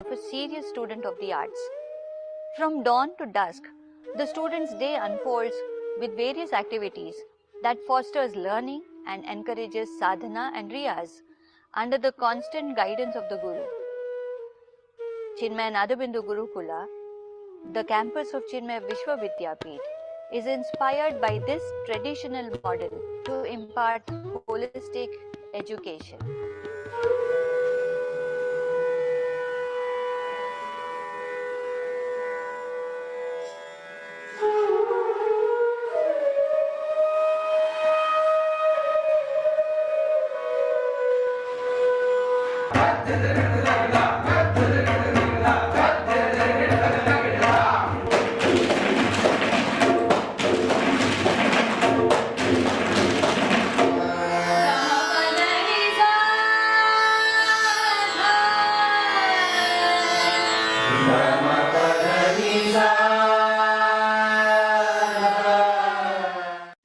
of a serious student of the arts. From dawn to dusk, the student's day unfolds with various activities that fosters learning and encourages sadhana and riyaz under the constant guidance of the Guru. Chinmaya Gurukula, the campus of Chinmaya Vishwa Vidyapeeth, is inspired by this traditional model to impart holistic education.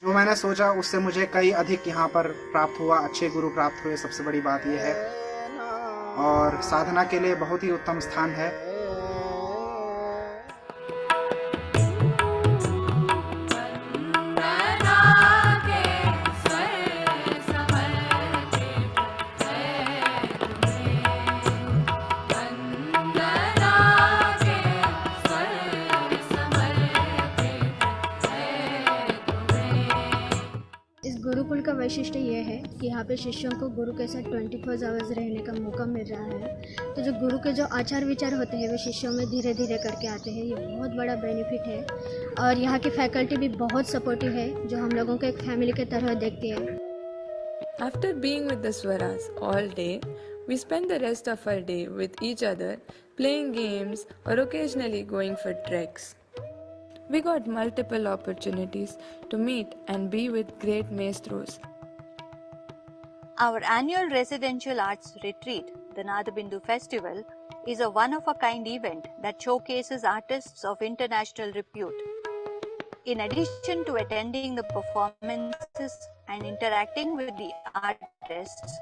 जो मैंने सोचा उससे मुझे कई अधिक यहाँ पर प्राप्त हुआ, अच्छे गुरु प्राप्त हुए, सबसे बड़ी बात यह है। और साधना के लिए बहुत ही उत्तम स्थान है। गुरुकुल का वैशिष्ट्य ये है कि यहाँ पे शिष्यों को गुरु के साथ 24 आवर्स रहने का मौका मिल रहा है। तो जो गुरु के जो आचार विचार होते हैं वे शिष्यों में धीरे धीरे करके आते हैं। ये बहुत बड़ा बेनिफिट है। और यहाँ की फैकल्टी भी बहुत सपोर्टिव है, जो हम लोगों को एक फैमिली के तरह देखती है। After being with the Swaras all day, we spend the rest of our day with each other, playing games or occasionally going for treks. We got multiple opportunities to meet and be with great maestros. Our annual residential arts retreat, the Nadabindu Festival, is a one-of-a-kind event that showcases artists of international repute. In addition to attending the performances and interacting with the artists,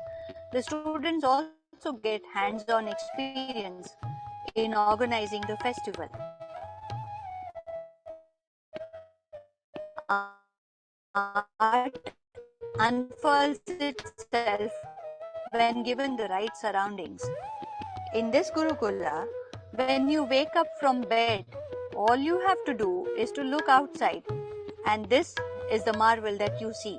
the students also get hands-on experience in organizing the festival. Art unfurls itself when given the right surroundings. In this Gurukula, when you wake up from bed, all you have to do is to look outside, and this is the marvel that you see.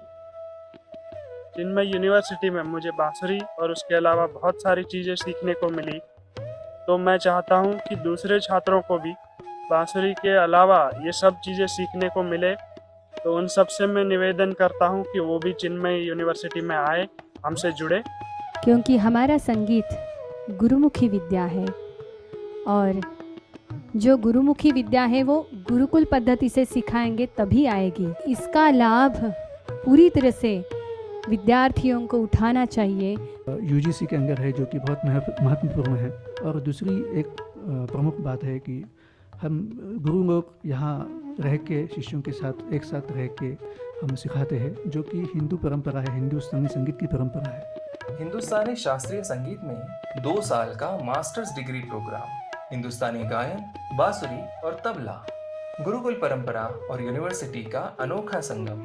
Chinmay university में मुझे बांसुरी और उसके अलावा बहुत सारी चीज़ें सीखने को मिली, तो मैं चाहता हूं कि दूसरे छात्रों को भी बांसुरी के अलावा ये सब चीज़ें सीखने को मिले। तो उन सब से मैं निवेदन करता हूं कि वो भी चिन्मय यूनिवर्सिटी में आए, हमसे जुड़े। क्योंकि हमारा संगीत गुरुमुखी विद्या है और जो गुरुमुखी विद्या है वो गुरुकुल पद्धति से सिखाएंगे तभी आएगी। इसका लाभ पूरी तरह से विद्यार्थियों को उठाना चाहिए। यूजीसी के अंदर है, जो कि बहुत महत्वपूर्ण है। और दूसरी एक प्रमुख बात है कि हम गुरु लोग यहाँ रह के शिष्यों के साथ एक साथ रह के हम सिखाते हैं, जो कि हिंदू परंपरा है, हिंदुस्तानी संगीत की परंपरा है। हिंदुस्तानी शास्त्रीय संगीत में 2 साल का मास्टर्स डिग्री प्रोग्राम, हिंदुस्तानी गायन, बांसुरी और तबला, गुरुकुल परंपरा और यूनिवर्सिटी का अनोखा संगम।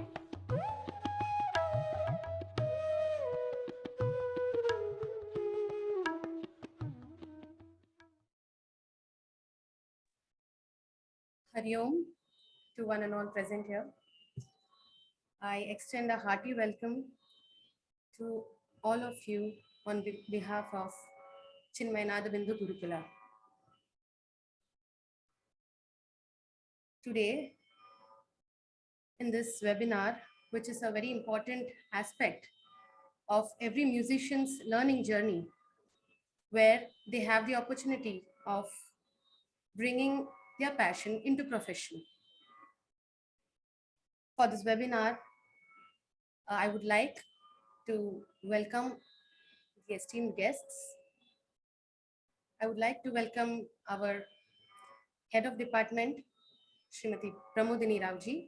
Hariom to one and all present here. I extend a hearty welcome to all of you on behalf of Chinmaya Vishwa Gurukula. Today, in this webinar, which is a very important aspect of every musician's learning journey, where they have the opportunity of bringing their passion into profession. For this webinar, I would like to welcome the esteemed guests. I would like to welcome our Head of Department, Srimati Pramodini Ravji.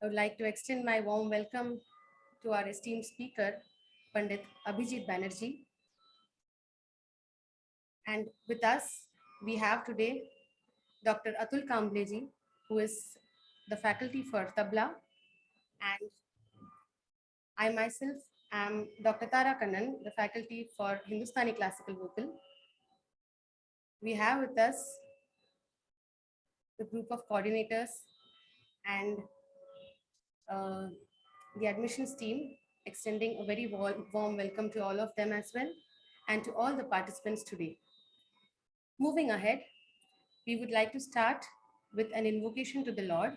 I would like to extend my warm welcome to our esteemed speaker, Pandit Abhijit Banerjee. And with us, we have today Dr. Atul Kambleji, who is the faculty for Tabla, and I myself am Dr. Tara Kannan, the faculty for Hindustani classical vocal. We have with us the group of coordinators and the admissions team, extending a very warm welcome to all of them as well, and to all the participants today. Moving ahead, we would like to start with an invocation to the Lord.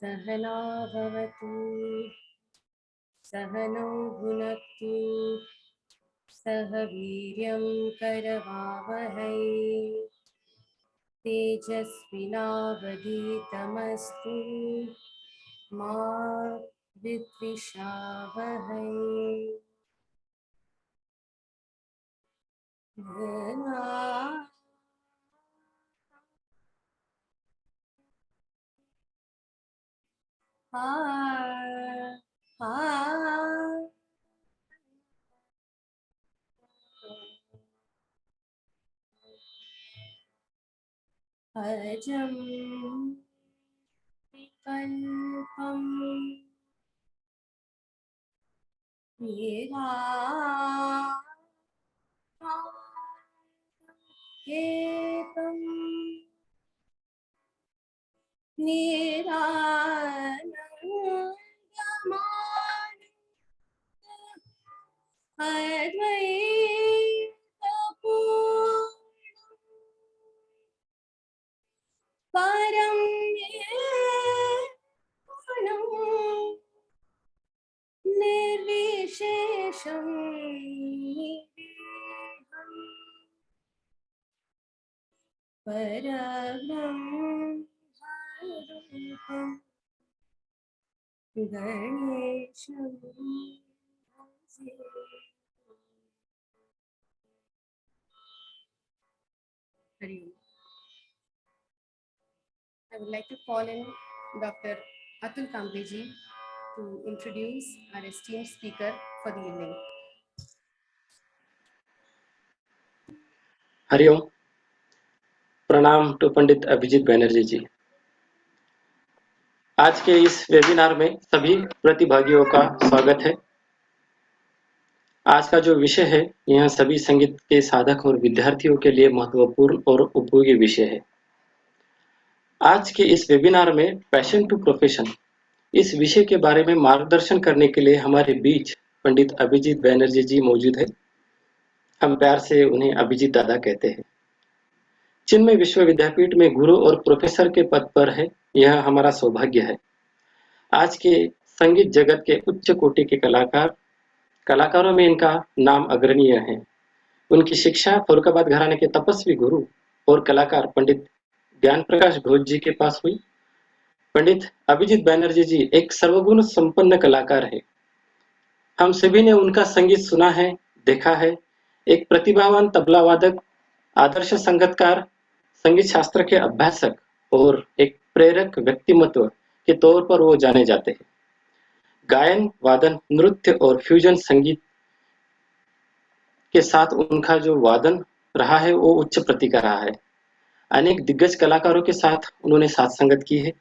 Sahana bhavatu, sahano bhunaktu, saha viryam karavavahai, tejasvinavaditamastu, ma vidvishavahai. Ajam vikalpam niraketam niranandamam advaitapurnam param nirgunam nirvishesham niriham parabrahmarupam ganesham bhanje. Hari Om. I would like to call in Dr. Atul Kambleji to introduce our esteemed speaker for the evening. Hariom. प्रणाम to पंडित अभिजीत बैनर्जी जी। आज के इस webinar में सभी प्रतिभागियों का स्वागत है। आज का जो विषय है यह सभी संगीत के साधक और विद्यार्थियों के लिए महत्वपूर्ण और उपयोगी विषय है। आज के इस वेबिनार में पैशन टू प्रोफेशन इस विषय के बारे में मार्गदर्शन करने के लिए हमारे बीच पंडित अभिजीत बैनर्जी जी मौजूद है। हम प्यार से उन्हें अभिजीत दादा कहते हैं। चिन्मय विश्व विद्यापीठ में गुरु और प्रोफेसर के पद पर है, यह हमारा सौभाग्य है। आज के संगीत जगत के उच्च कोटि के कलाकारों में इनका नाम अग्रणीय है। उनकी शिक्षा फरुखाबाद घराने के तपस्वी गुरु और कलाकार पंडित ज्ञान प्रकाश घोष जी के पास हुई। पंडित अभिजीत बैनर्जी जी एक सर्वगुण संपन्न कलाकार है। हम सभी ने उनका संगीत सुना है, देखा है। एक प्रतिभावान तबला वादक, आदर्श संगीतकार, संगीत शास्त्र के अभ्यासक और एक प्रेरक व्यक्तिमत्व के तौर पर वो जाने जाते हैं। गायन, वादन, नृत्य और फ्यूजन संगीत के साथ उनका जो वादन रहा है वो उच्च प्रति का रहा है। अनेक दिग्गज कलाकारों के साथ उन्होंने साथ संगत की है।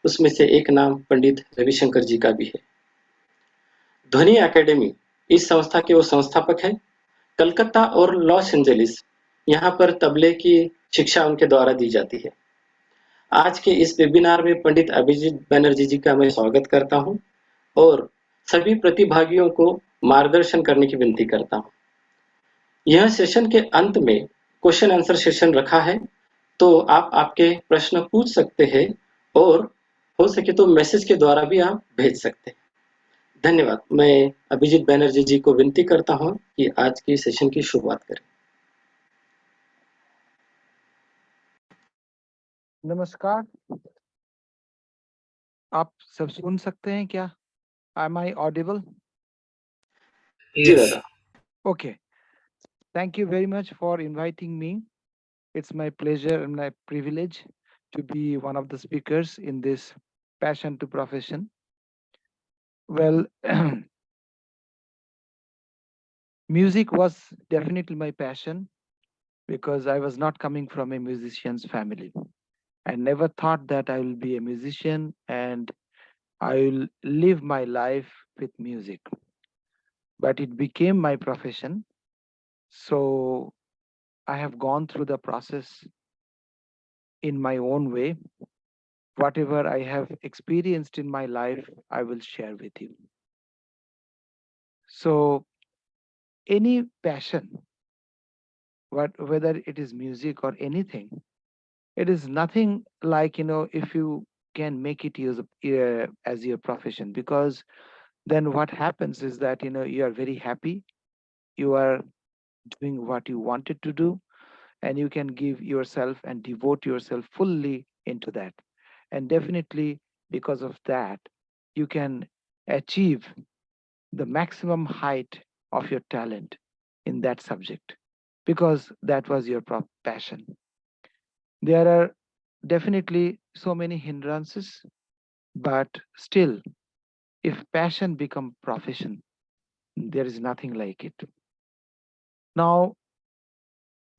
उसमें से एक नाम पंडित रविशंकर जी का भी है। ध्वनि एकेडमी इस संस्था के वो संस्थापक हैं। कलकत्ता और लॉस एंजलिस यहाँ पर तबले की शिक्षा उनके द्वारा दी जाती है। आज के इस वेबिनार में पंडित अभिजीत बैनर्जी जी का मैं स्वागत करता हूँ और सभी प्रतिभागियों को मार्गदर्शन करने की विनती करता हूँ। यह सेशन के अंत में क्वेश्चन आंसर सेशन रखा है, तो आप आपके प्रश्न पूछ सकते हैं और हो सके तो मैसेज के द्वारा भी आप भेज सकते हैं। धन्यवाद। मैं अभिजीत बैनर्जी जी को विनती करता हूँ कि आज की सेशन की शुरुआत करें। नमस्कार, आप सब सुन सकते हैं क्या? Am I audible? जी दादा। Okay. Thank you very much for inviting me. It's my pleasure and my privilege to be one of the speakers in this passion to profession. Well, music was definitely my passion because I was not coming from a musician's family. I never thought that I will be a musician and I will live my life with music. But it became my profession. So I have gone through the process in my own way. Whatever I have experienced in my life, I will share with you. So, any passion, whether it is music or anything, it is nothing like, if you can make it as your profession, because then what happens is that, you are very happy, you are doing what you wanted to do, and you can give yourself and devote yourself fully into that. And definitely because of that, you can achieve the maximum height of your talent in that subject because that was your passion. There are definitely so many hindrances, but still, if passion become profession, there is nothing like it. Now,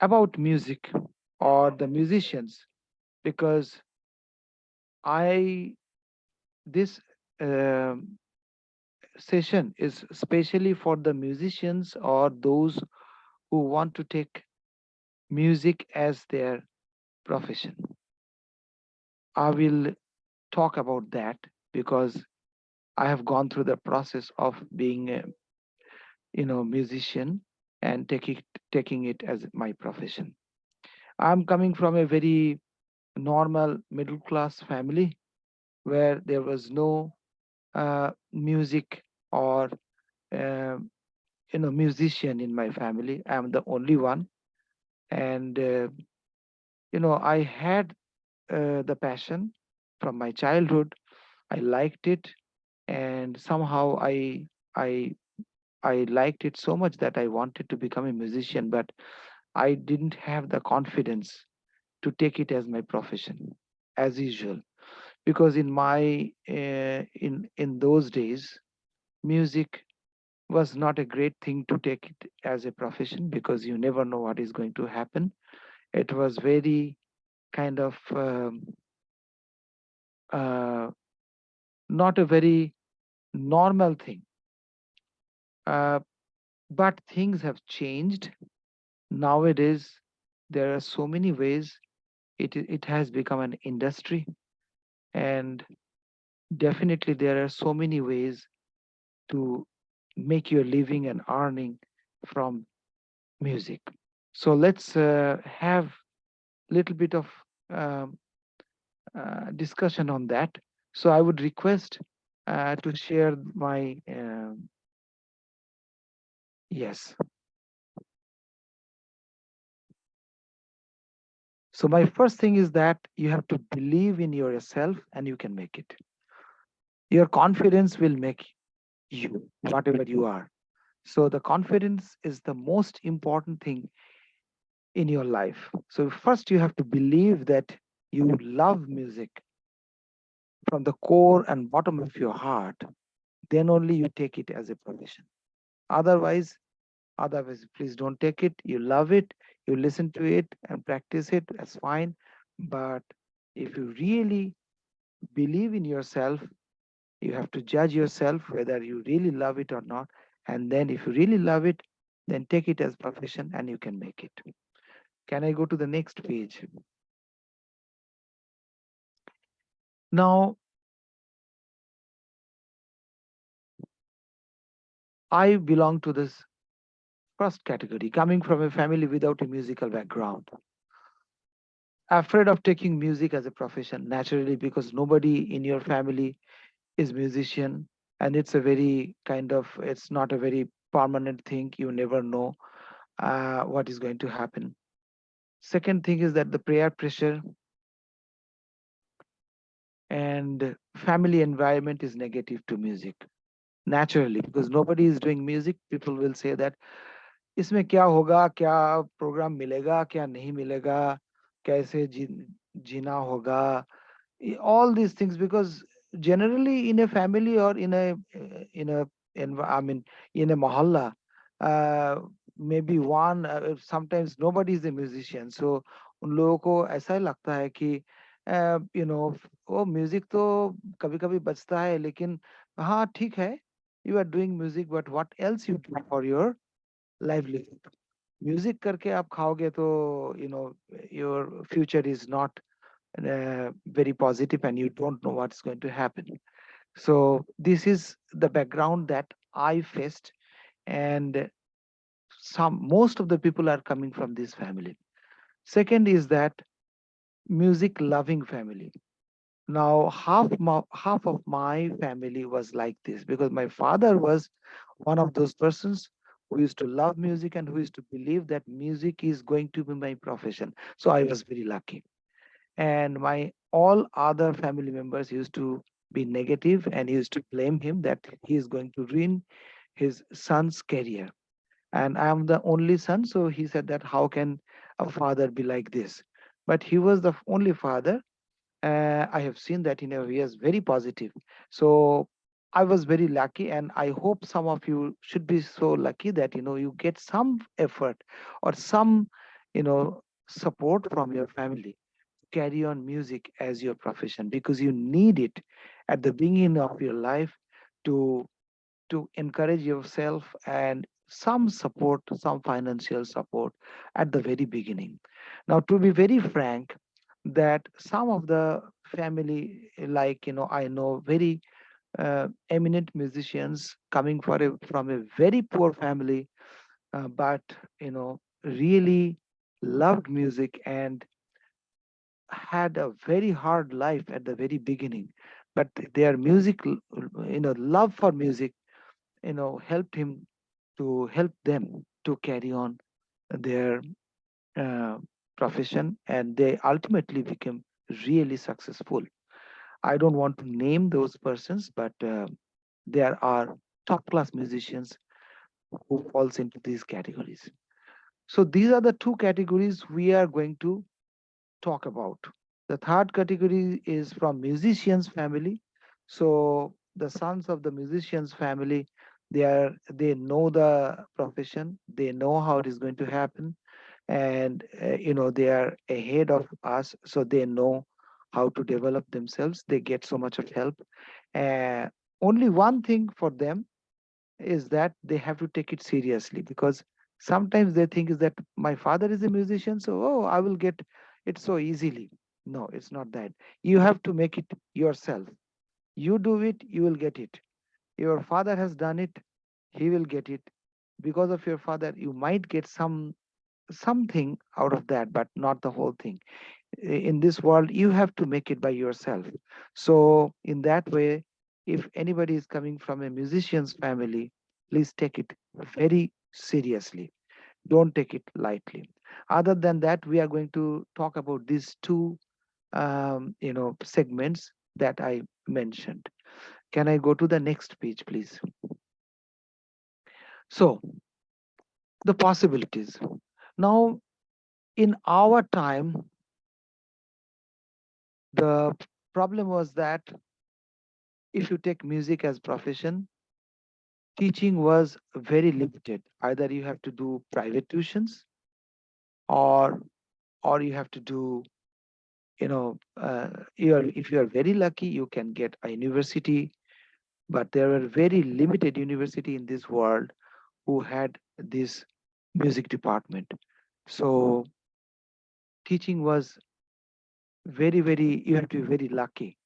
about music or the musicians, because I this um session is especially for the musicians or those who want to take music as their profession. I will talk about that because I have gone through the process of being a musician and taking it as my profession. I'm coming from a very normal middle class family where there was no music or uh, musician in my family. I'm the only one, and I had the passion from my childhood. I liked it, and somehow I I liked it so much that I wanted to become a musician, but I didn't have the confidence to take it as my profession, as usual, because in my in those days, music was not a great thing to take it as a profession because you never know what is going to happen. It was very kind of uh, not a very normal thing. Uh, but things have changed. Nowadays, there are so many ways it has become an industry, and definitely there are so many ways to make your living and earning from music. So let's have little bit of um, discussion on that. So I would request to share my yes. So my first thing is that you have to believe in yourself and you can make it. Your confidence will make you whatever you are. So the confidence is the most important thing in your life. So first you have to believe that you love music from the core and bottom of your heart. Then only you take it as a profession. Otherwise, please don't take it. You love it, you listen to it and practice it, that's fine. But if you really believe in yourself, you have to judge yourself whether you really love it or not. And then if you really love it, then take it as profession and you can make it. Can I go to the next page? Now, I belong to this first category, coming from a family without a musical background. Afraid of taking music as a profession, naturally, because nobody in your family is musician, and it's a very kind of, it's not a very permanent thing. You never know what is going to happen. Second thing is that the prayer pressure and family environment is negative to music, naturally, because nobody is doing music. People will say that इसमें क्या होगा, क्या programme मिलेगा, क्या नहीं मिलेगा, कैसे jina hoga, all these things, because generally in a family or in a I mean in a mahalla, uh, maybe one, sometimes nobody is a musician, so उन लोगों को ऐसा ही लगता है कि यू नो वो म्यूजिक तो कभी कभी बजता है, लेकिन हाँ ठीक है, you are doing music, but what else you do for your livelihood? Music करके आप खाओगे तो your future is not very positive, and you don't know what's going to happen. So this is the background that I faced, and most of the people are coming from this family. Second is that music loving family. Now half of my family was like this, because my father was one of those persons who used to love music and who used to believe that music is going to be my profession. So I was very lucky, and my all other family members used to be negative and used to blame him that he is going to ruin his son's career. And I am the only son, so he said that how can a father be like this? But he was the only father. I have seen that he is very positive. So I was very lucky, and I hope some of you should be so lucky that you get some effort or some you know support from your family, carry on music as your profession, because you need it at the beginning of your life to encourage yourself, and some support, some financial support at the very beginning. Now, to be very frank, that some of the family, like I know very eminent musicians coming from a very poor family, but really loved music and had a very hard life at the very beginning, but their love for music helped him to help them to carry on their uh, profession, and they ultimately became really successful. I don't want to name those persons, but there are top class musicians who falls into these categories. So these are the two categories we are going to talk about. The third category is from musicians family. So the sons of the musicians family, they know the profession, they know how it is going to happen, and they are ahead of us, so they know how to develop themselves. They get so much of help. Uh, Only one thing for them is that they have to take it seriously, because sometimes they think is that my father is a musician, so I will get it so easily. No, it's not that. You have to make it yourself. You do it, you will get it. Your father has done it, he will get it. Because of your father, you might get something out of that, but not the whole thing. In this world, you have to make it by yourself. So in that way, if anybody is coming from a musician's family, please take it very seriously, don't take it lightly. Other than that, we are going to talk about these two segments that I mentioned. Can I go to the next page, please? So the possibilities. Now, in our time, the problem was that if you take music as profession, teaching was very limited. Either you have to do private tuitions, or you have to do if you are very lucky, you can get a university, but there were very limited university in this world who had this music department. So teaching was very, you have to be very lucky,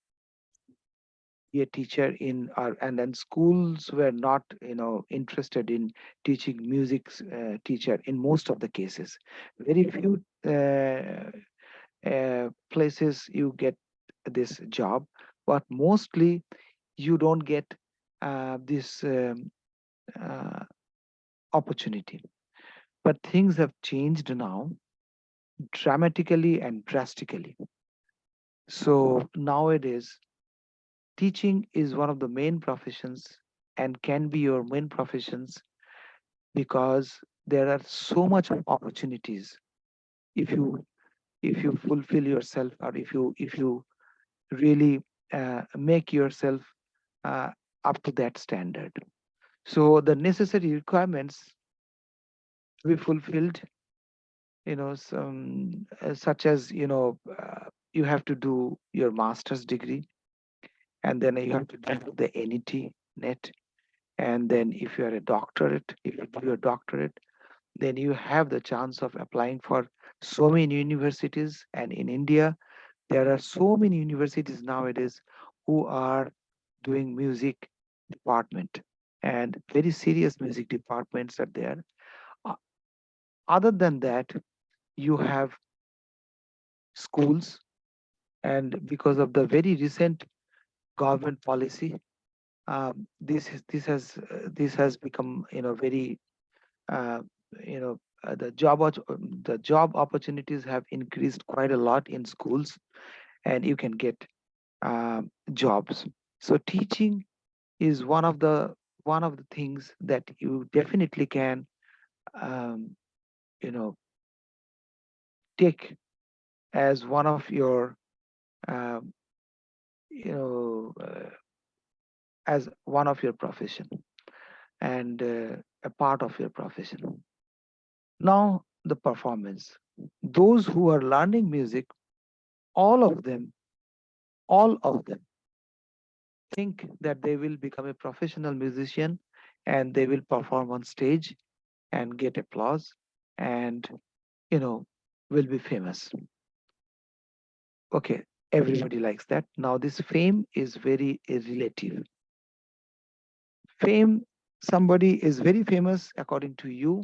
be a teacher in our, and then schools were not interested in teaching music teacher in most of the cases. Very few places you get this job, but mostly you don't get this uh, opportunity. But things have changed now dramatically and drastically. So nowadays, teaching is one of the main professions and can be your main professions, because there are so much of opportunities if you if you fulfill yourself, or if you really make yourself up to that standard. So the necessary requirements to be fulfilled, some such as, you have to do your master's degree, and then you have to do the NET net, and then if you are a doctorate, if you do your doctorate, then you have the chance of applying for so many universities. And in India, there are so many universities nowadays who are doing music department, and very serious music departments are there. Uh, Other than that, you have schools, and because of the very recent government policy, this has become, very, uh, the job opportunities have increased quite a lot in schools, and you can get jobs. So teaching is one of the things that you definitely can, um, you know take as one of your, um, you know as one of your profession, and a part of your profession. Now, the performance. Those who are learning music, all of them, all of them think that they will become a professional musician, and they will perform on stage and get applause, and, will be famous. Okay, everybody likes that. Now, this fame is very relative. Fame, somebody is very famous according to you,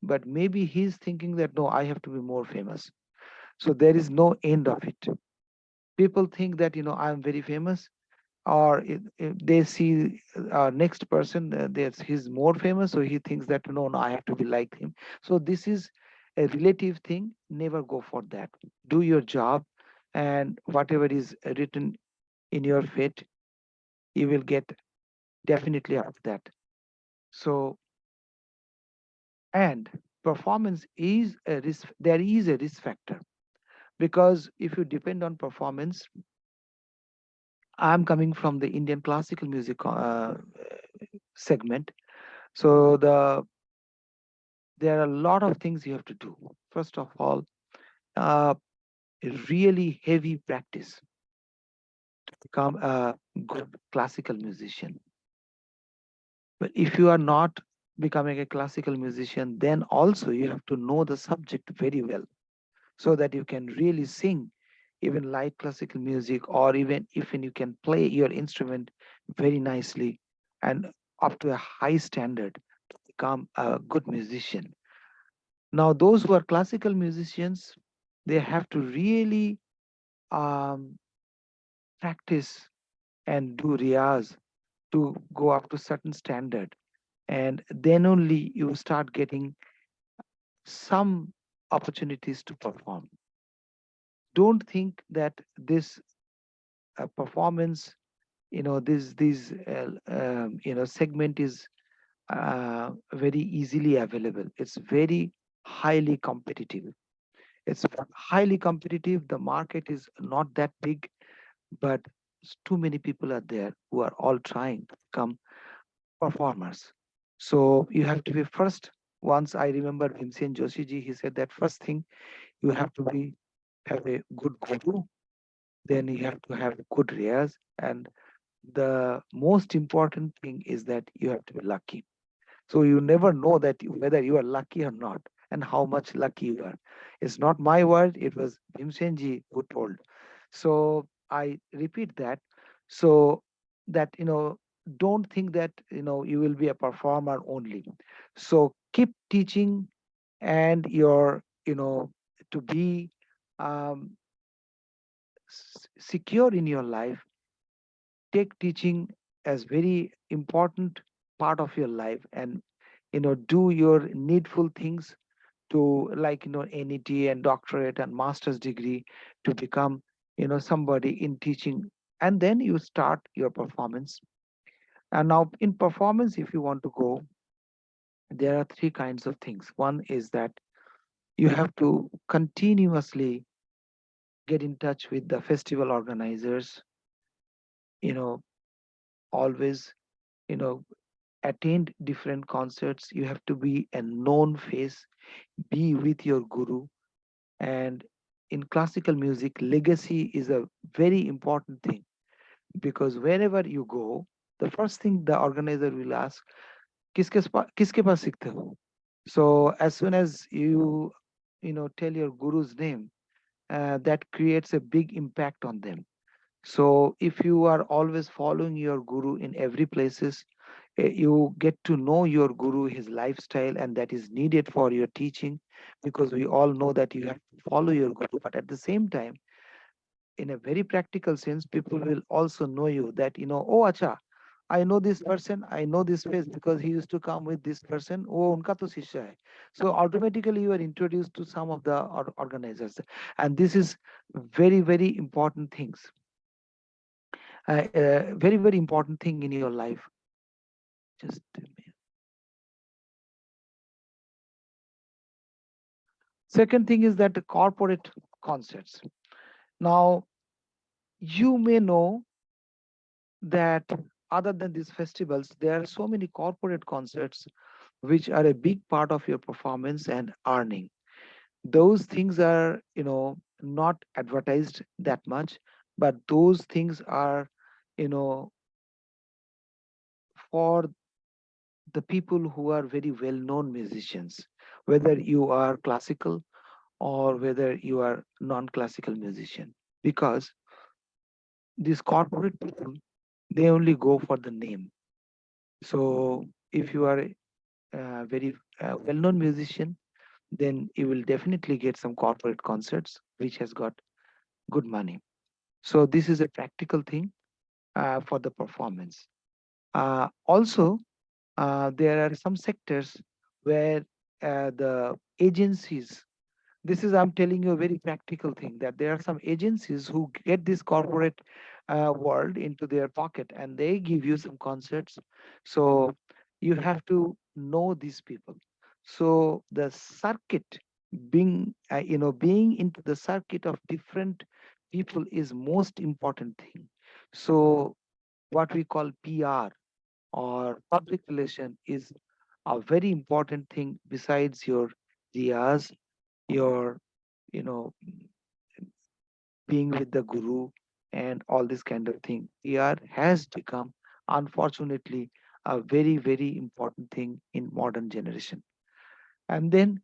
but maybe he's thinking that, no, I have to be more famous. So there is no end of it. People think that, I'm very famous, or if they see next person, he's more famous, so he thinks that, no, no, I have to be like him. So this is a relative thing. Never go for that. Do your job, and whatever is written in your fate, you will get definitely out of that. So, and performance is a risk. There is a risk factor, because if you depend on performance, I'm coming from the Indian classical music segment. So there are a lot of things you have to do. First of all, uh, a really heavy practice to become a good classical musician. But if you are not becoming a classical musician, then also you have to know the subject very well, so that you can really sing even light classical music, or even you can play your instrument very nicely and up to a high standard to become a good musician. Now, those who are classical musicians, they have to really um, practice and do riyaz to go up to certain standard, and then only you start getting some opportunities to perform. Don't think that this performance, this segment is very easily available. It's very highly competitive. It's highly competitive. The market is not that big, but too many people are there who are all trying to become performers. So you have to be first. Once I remember Bhimsen Joshi ji, he said that first thing, you have to have a good guru, then you have to have good riyaz, and the most important thing is that you have to be lucky. So you never know that whether you are lucky or not, and how much lucky you are. It's not my word, it was Bhimsenji who told. So I repeat that. So that, don't think that, you will be a performer only. So keep teaching, and to be um, secure in your life, take teaching as very important part of your life, and do your needful things to, like, NET and doctorate and master's degree, to become, somebody in teaching, and then you start your performance. And now, in performance, if you want to go, there are three kinds of things. One is that you have to continuously get in touch with the festival organizers, you know, always, you know, attend different concerts. You have to be a known face, be with your guru. And in classical music, legacy is a very important thing, because wherever you go, the first thing the organizer will ask, किसके पास सीखते हो? So as soon as you know, tell your guru's name, that creates a big impact on them. So if you are always following your guru in every places, you get to know your guru, his lifestyle, and that is needed for your teaching, because we all know that you have to follow your guru. But at the same time, in a very practical sense, people will also know you, that, you know, oh, acha, I know this person, I know this face because he used to come with this person. Oh, unka to shishya hai. So automatically you are introduced to some of the organizers, and this is very, very important things. Very, very important thing in your life. Just a minute. Second thing is that the corporate concerts. Now, you may know that other than these festivals, there are so many corporate concerts which are a big part of your performance and earning. Those things are, you know, not advertised that much, but those things are, you know, for the people who are very well known musicians, whether you are classical or whether you are non-classical musician, because these corporate people, they only go for the name. So if you are a very well-known musician, then you will definitely get some corporate concerts which has got good money. So this is a practical thing for the performance. Also, there are some sectors where the agencies, this is, I'm telling you a very practical thing, that there are some agencies who get this corporate world into their pocket and they give you some concerts. So you have to know these people. So the circuit, being you know, being into the circuit of different people is most important thing. So what we call PR or public relation is a very important thing besides your riyas, your, you know, being with the guru and all this kind of thing. PR has become, unfortunately, a very, very important thing in modern generation. And then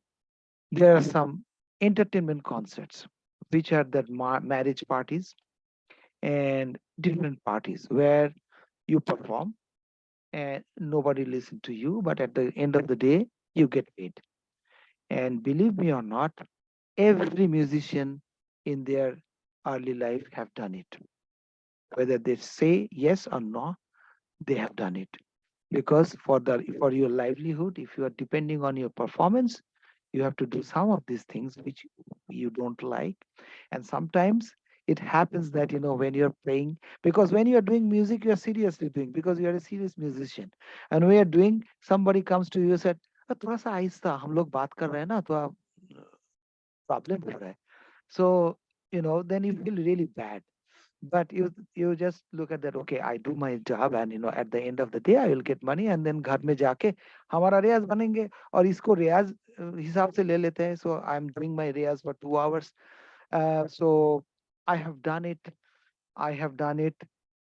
there are some entertainment concerts, which are the marriage parties and different parties where you perform and nobody listen to you, but at the end of the day, you get paid. And believe me or not, every musician in their early life have done it. Whether they say yes or no, they have done it. Because for your livelihood, if you are depending on your performance, you have to do some of these things which you don't like. And sometimes it happens that, you know, when you're playing, because when you're doing music, you're seriously doing, because you're a serious musician. And when you're doing, somebody comes to you and said, थोड़ा सा आहिस्ता हम लोग बात कर रहे हैं ना, तो प्रॉब्लम हो रहा है. So, you know, then you feel really bad. But you just look at that, okay, I do my job, and, you know, at the end of the day I will get money, and then घर में जाके हमारा रियाज बनेंगे और इसको रियाज हिसाब से ले लेते हैं. So I'm doing my Riyaz for 2 hours. So I have done it, I have done it,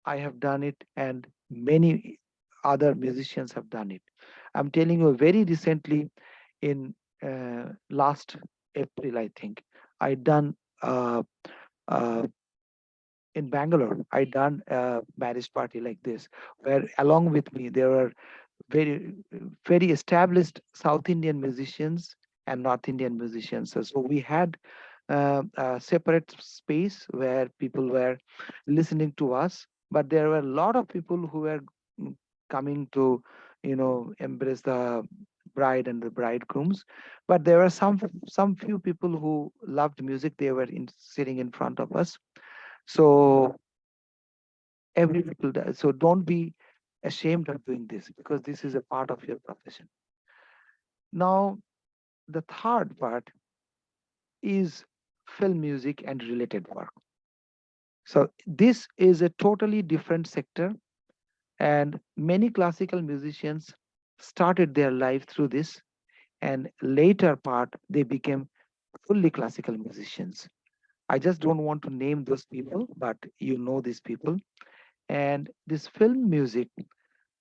I have done it, and many other musicians have done it. I'm telling you, very recently, in last April, I think, I done uh, uh, in Bangalore, I done a marriage party like this, where along with me there were very, very established South Indian musicians and North Indian musicians. So we had a separate space where people were listening to us, but there were a lot of people who were mm, coming to, you know, embrace the bride and the bridegrooms. But there were some few people who loved music. They were sitting in front of us. So every people does. So don't be ashamed of doing this, because this is a part of your profession. Now, the third part is film music and related work. So this is a totally different sector, and many classical musicians started their life through this, and later part they became fully classical musicians. I just don't want to name those people, but you know these people. And this film music,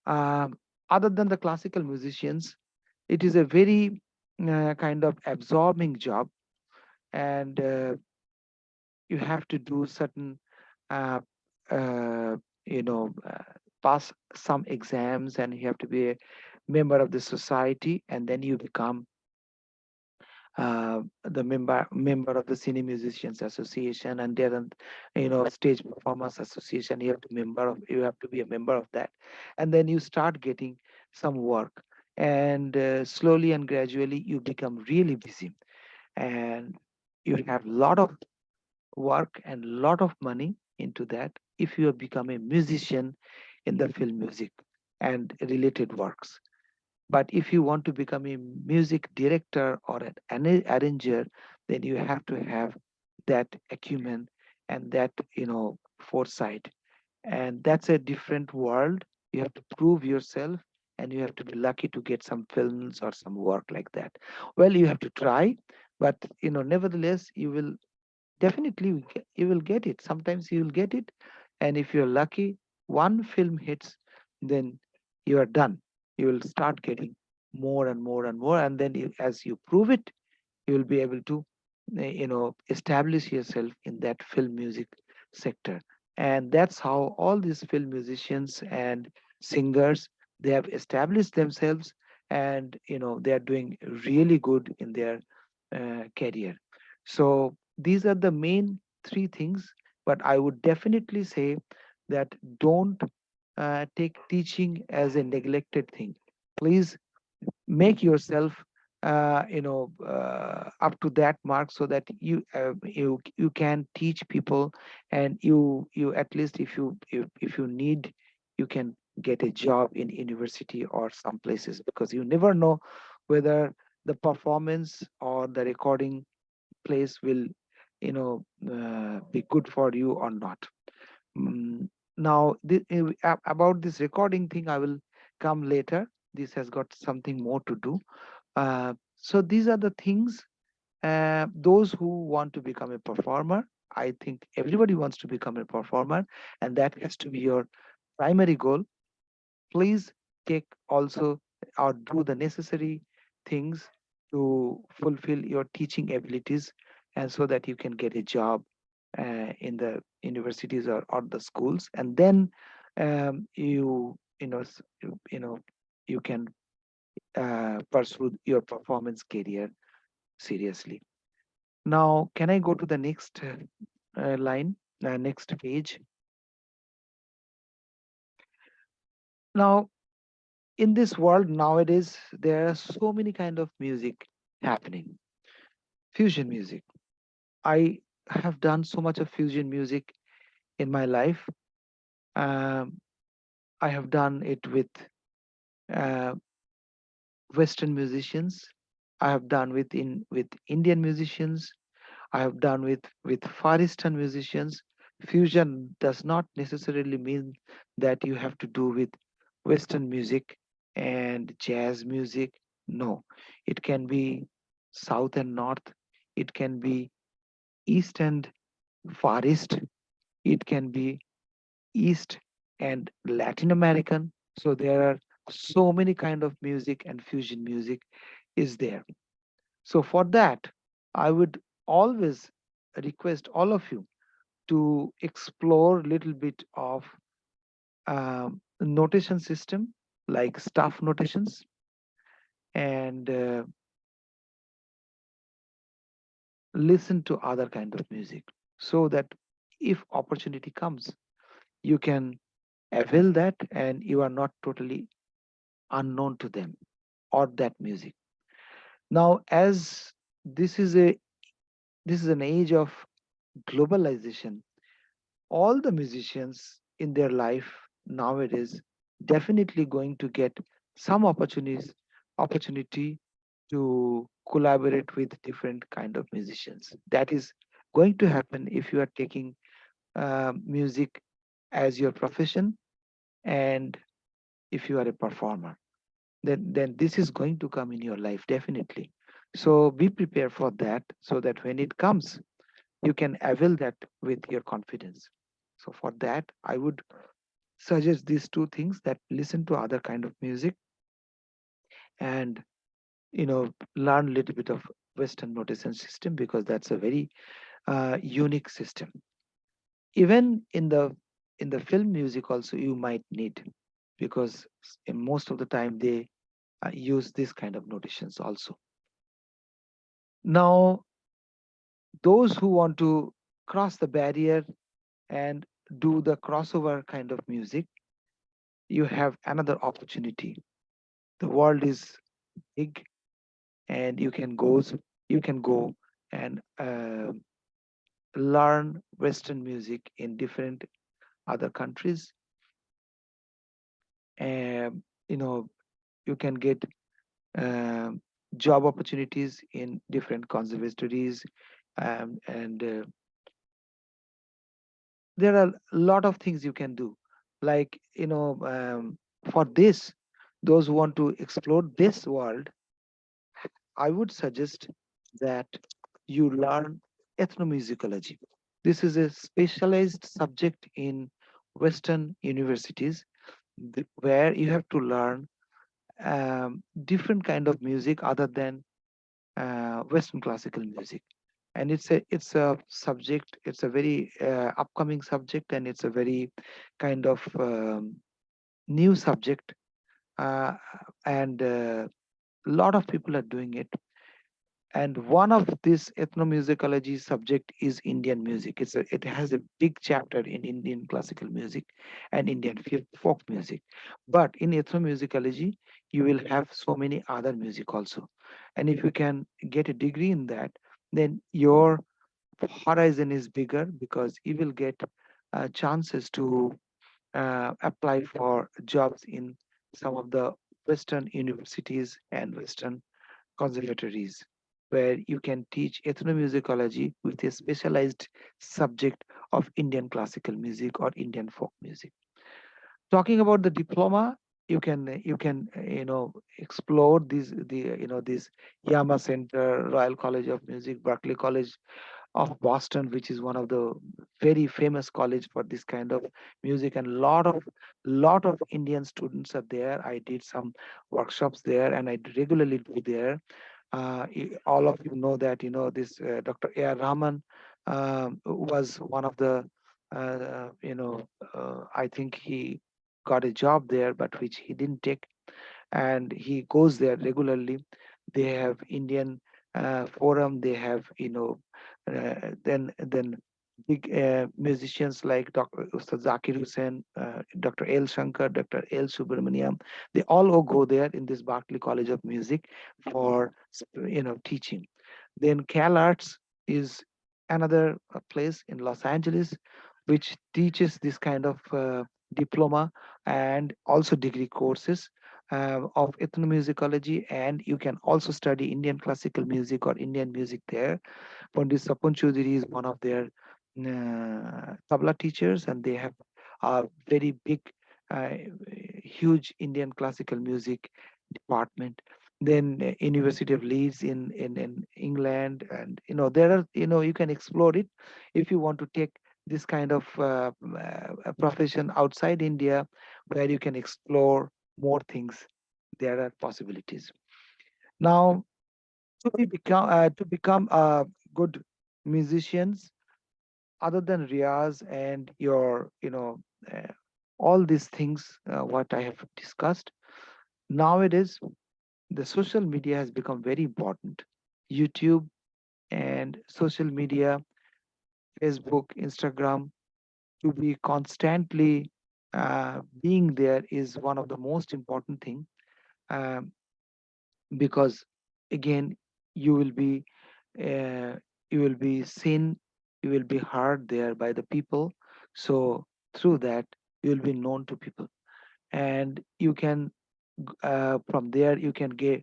um, other than the classical musicians, it is a very kind of absorbing job, and you have to do certain uh, uh, you know pass some exams, and you have to be a member of the society, and then you become the member of the Cine Musicians Association, and there and Stage Performers Association. You have to be a member of that, and then you start getting some work, and slowly and gradually you become really busy, and you have a lot of work and lot of money into that if you have become a musician in the film music and related works. But if you want to become a music director or an arranger, then you have to have that acumen and that foresight, and that's a different world. You have to prove yourself, and you have to be lucky to get some films or some work like that. Well, you have to try, but nevertheless you will definitely you will get it. Sometimes you will get it, and if you're lucky, one film hits, then you are done. You will start getting more and more and more, and then as you prove it, you will be able to establish yourself in that film music sector. And that's how all these film musicians and singers, they have established themselves, and they are doing really good in their career. So these are the main three things, but I would definitely say that don't take teaching as a neglected thing. Please make yourself up to that mark, so that you can teach people, and you at least, if you need, you can get a job in university or some places, because you never know whether the performance or the recording place will be good for you or not. Mm, Now, about this recording thing, I will come later. This has got something more to do. So these are the things. Those who want to become a performer, I think everybody wants to become a performer, and that has to be your primary goal. Please take also or do the necessary things to fulfill your teaching abilities, and so that you can get a job in the universities or the schools, and then you can pursue your performance career seriously. Now, can I go to the next line, next page? Now, in this world nowadays, there are so many kind of music happening. Fusion music. I have done so much of fusion music in my life. Um, I have done it with uh, Western musicians. I have done with Indian musicians. I have done with Far Eastern musicians. Fusion does not necessarily mean that you have to do with Western music and jazz music. No, it can be South and North. It can be East and Far East. It can be East and Latin American. So there are so many kind of music, and fusion music is there. So for that, I would always request all of you to explore a little bit of notation system, like staff notations, and listen to other kind of music, so that if opportunity comes, you can avail that, and you are not totally unknown to them or that music. Now, as this is a this is an age of globalization, all the musicians in their life nowadays definitely going to get some opportunity to collaborate with different kind of musicians. That is going to happen if you are taking music as your profession, and if you are a performer, then this is going to come in your life definitely. So be prepared for that, so that when it comes, you can avail that with your confidence. So for that, I would suggest these two things: that listen to other kind of music, and learn a little bit of Western notation system, because that's a very unique system. Even in the film music also you might need, because in most of the time they use this kind of notations also. Now, those who want to cross the barrier and do the crossover kind of music, you have another opportunity. The world is big, and you can go and learn Western music in different other countries. And you can get um, job opportunities in different conservatories, and there are a lot of things you can do. Like, for this, those who want to explore this world, I would suggest that you learn ethnomusicology. This is a specialized subject in Western universities, where you have to learn different kind of music other than Western classical music. And it's a subject. It's a very upcoming subject, and it's a very kind of new subject, uh, and a lot of people are doing it. And one of this ethnomusicology subject is Indian music. It has a big chapter in Indian classical music and Indian folk music. But in ethnomusicology, you will have so many other music also. And if you can get a degree in that, then your horizon is bigger, because you will get chances to apply for jobs in some of the Western universities and Western conservatories, where you can teach ethnomusicology with a specialized subject of Indian classical music or Indian folk music. Talking about the diploma, you can explore this Yama Center, Royal College of Music, Berklee College of Boston, which is one of the very famous college for this kind of music, and lot of Indian students are there. I did some workshops there, and I regularly do there. All of you know that this Dr. A.R. Rahman was one of the I think he got a job there, but which he didn't take, and he goes there regularly. They have Indian forum. They have then big musicians like Dr. Ustad Zakir Hussain, Dr. L. Shankar, Dr. L. Subramaniam. They all go there in this Berklee College of Music for teaching. Then Cal Arts is another place in Los Angeles, which teaches this kind of diploma and also degree courses of ethnomusicology, and you can also study Indian classical music or Indian music there. Pandit Sapun Chaudhary is one of their tabla teachers, and they have a very big, uh, huge Indian classical music department. Then University of Leeds in England, and there are you can explore it if you want to take this kind of profession outside India, where you can explore more things. There are possibilities. Now, to become good musicians, other than Riyaz and your uh, all these things what I have discussed, nowadays the social media has become very important. YouTube and social media, Facebook, Instagram, to be constantly being there is one of the most important thing, um, because again, you will be uh, you will be seen, you will be heard there by the people. So through that, you will be known to people, and you can from there you can get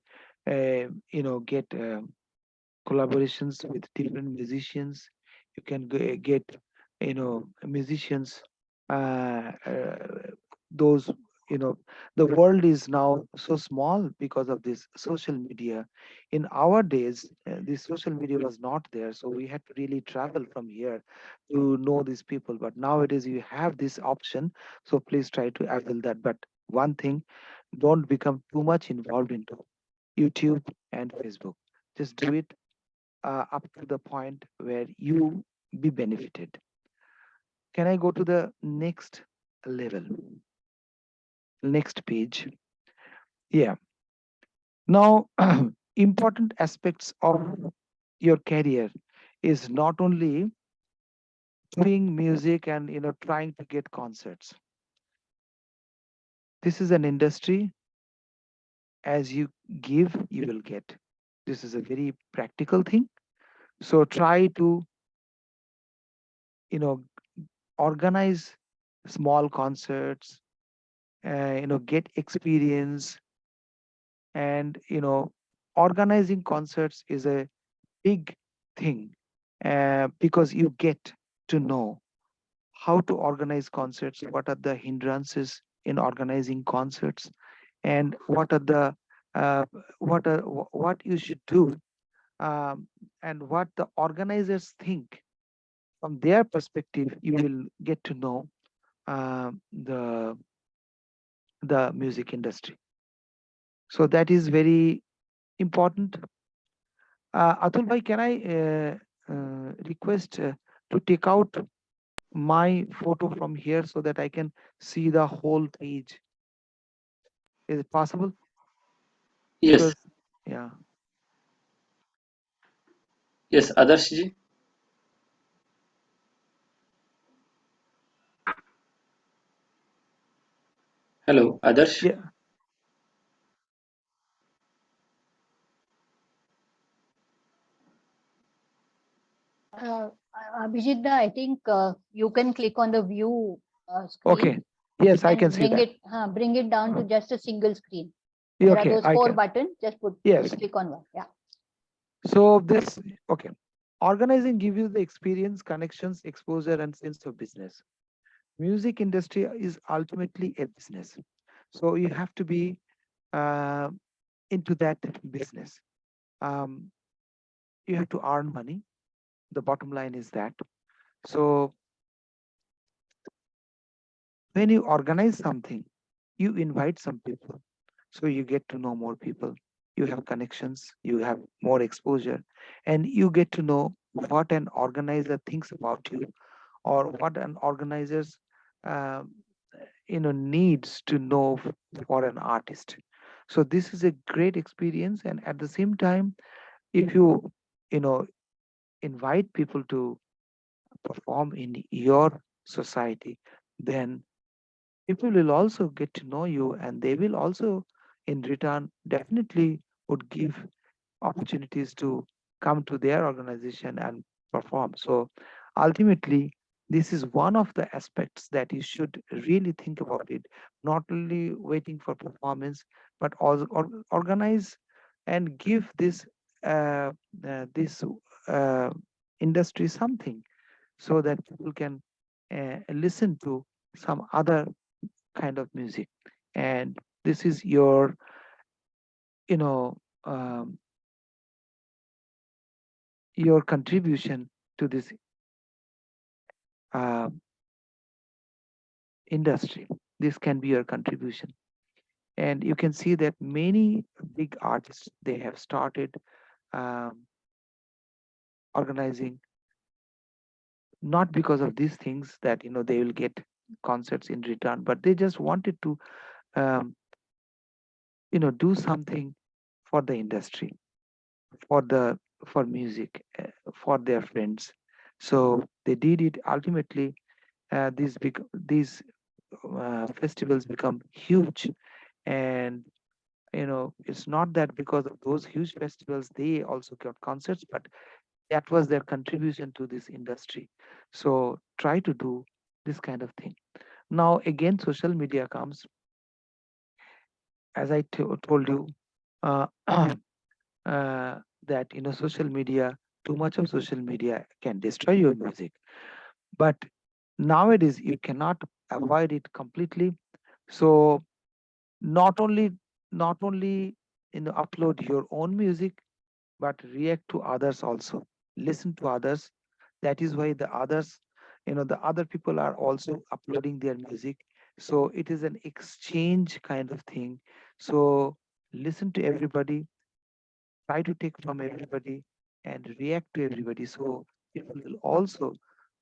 collaborations with different musicians. You can get musicians, those, the world is now so small because of this social media. In our days, this social media was not there, so we had to really travel from here to know these people. But nowadays you have this option, so please try to avail that. But one thing, don't become too much involved into YouTube and Facebook. Just do it up to the point where you be benefited. Can I go to the next level? Next page. Yeah. Now, important aspects of your career is not only doing music and trying to get concerts. This is an industry. As you give, you will get. This is a very practical thing. So try to organize small concerts, get experience. And organizing concerts is a big thing, because you get to know how to organize concerts, what are the hindrances in organizing concerts, and uh, what you should do, and what the organizers think. From their perspective, you will get to know the music industry. So that is very important. Atul bhai, can I request to take out my photo from here so that I can see the whole page? Is it possible? Yes, Because, yeah. yes, Adarsh ji. Hello, Adarsh. Yeah. Uh, Abhijit, I think you can click on the view Okay. screen Yes, I can and see that. bring it down to just a single screen. There are Okay, those I four can. buttons. Just Yes. click on one. Yeah. So this, okay. Organizing gives you the experience, connections, exposure, and sense of business. Music industry is ultimately a business. So you have to be uh, into that business. Um, you have to earn money. The bottom line is that. So when you organize something, you invite some people. So you get to know more people. You have connections, you have more exposure, and you get to know what an organizer thinks about you, or what an organizer's um, needs to know for an artist. So this is a great experience, and at the same time, if you know invite people to perform in your society, then people will also get to know you, and they will also in return definitely would give opportunities to come to their organization and perform. So ultimately, this is one of the aspects that you should really think about it, not only waiting for performance, but also organize and give this uh, industry something, so that people can listen to some other kind of music. And this is your you know um, your contribution to this uh, industry. This can be your contribution. And you can see that many big artists, they have started um, organizing, not because of these things that they will get concerts in return, but they just wanted to um, do something for the industry, for the for music, for their friends. So they did it. Ultimately, these festivals become huge. And it's not that because of those huge festivals they also got concerts, but that was their contribution to this industry. So try to do this kind of thing. Now again, social media comes, as I told you, uh, that social media too much of social media can destroy your music. But nowadays you cannot avoid it completely. So not only not only upload your own music, but react to others also. Listen to others. That is why the others, the other people are also uploading their music. So it is an exchange kind of thing. So listen to everybody, try to take from everybody, and react to everybody. So people will also,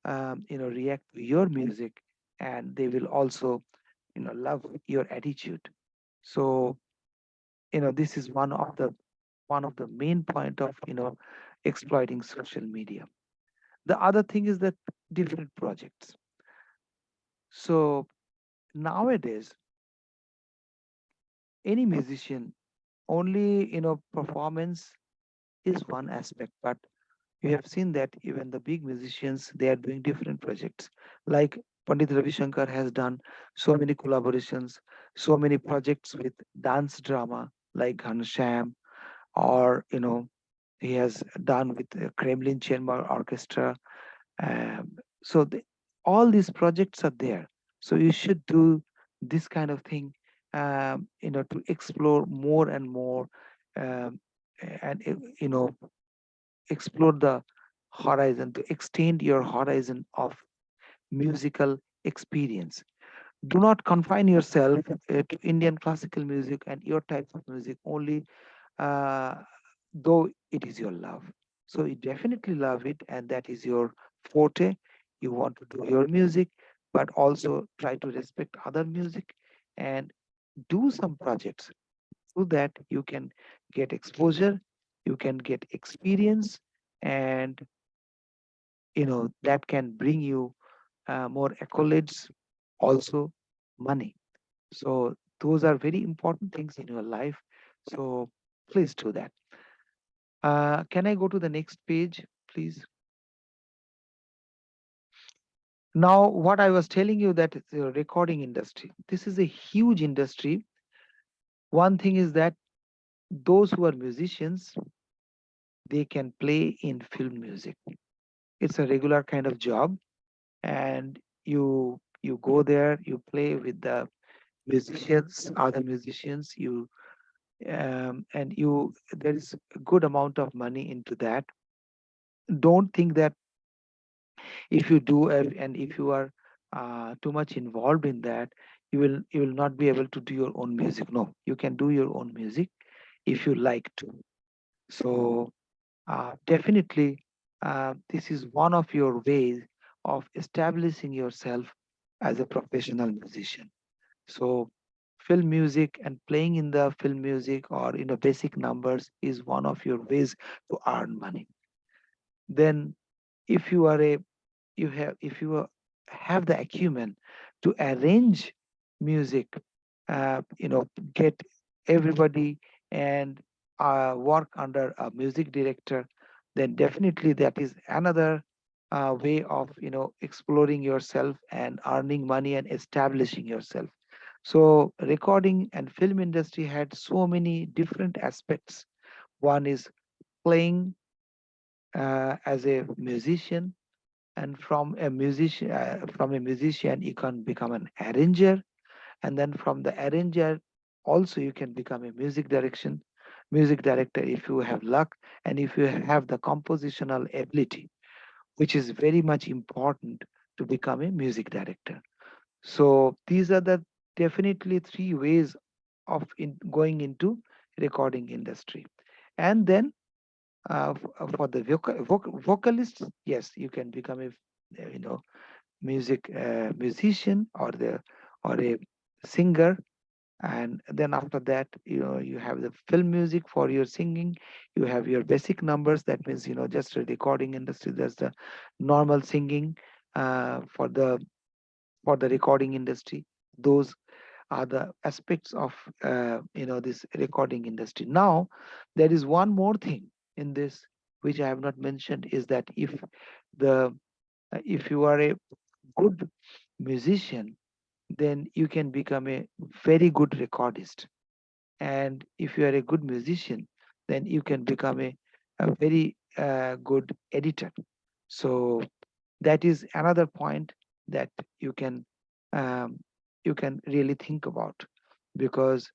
react to your music, and they will also, love your attitude. So this is one of the main point of exploiting social media. The other thing is that different projects. So nowadays, any musician, only performance is one aspect, but you have seen that even the big musicians, they are doing different projects. Like Pandit Ravi Shankar has done so many collaborations, so many projects with dance drama like Ghansham, or he has done with the Kremlin Chamber Orchestra. Um, so all these projects are there. So you should do this kind of thing, to explore more and more, um, and explore the horizon, to extend your horizon of musical experience. Do not confine yourself to Indian classical music and your type of music only, uh, though it is your love. So you definitely love it, and that is your forte. You want to do your music, but also try to respect other music and do some projects so that you can get exposure, you can get experience, and that can bring you more accolades, also money. So those are very important things in your life. So please do that. Can I go to the next page, please? Now, what I was telling you, that the recording industry, this is a huge industry. One thing is that those who are musicians, they can play in film music. It's a regular kind of job, and you go there, you play with the musicians, other musicians, and there is a good amount of money into that. Don't think that if you do and if you are too much involved in that, you will not be able to do your own music. No, you can do your own music if you like to. So definitely, this is one of your ways of establishing yourself as a professional musician. So film music and playing in the film music or basic numbers is one of your ways to earn money. Then if you are a you have if you have the acumen to arrange music, get everybody and work under a music director, then definitely that is another way of exploring yourself and earning money and establishing yourself. So recording and film industry had so many different aspects. One is playing as a musician, and from a musician you can become an arranger, and then from the arranger also you can become a music director if you have luck, and if you have the compositional ability, which is very much important to become a music director. So these are the definitely three ways of going into recording industry. And then for the vocalists, yes, you can become a musician, or a singer. And then after that, you have the film music for your singing. You have your basic numbers, that means just a recording industry, that's the normal singing for the recording industry. Those are the aspects of this recording industry. Now there is one more thing in this which I have not mentioned, is that the if you are a good musician, then you can become a very good recordist. And if you are a good musician, then you can become a very good editor. So that is another point that you can um, you can really think about, because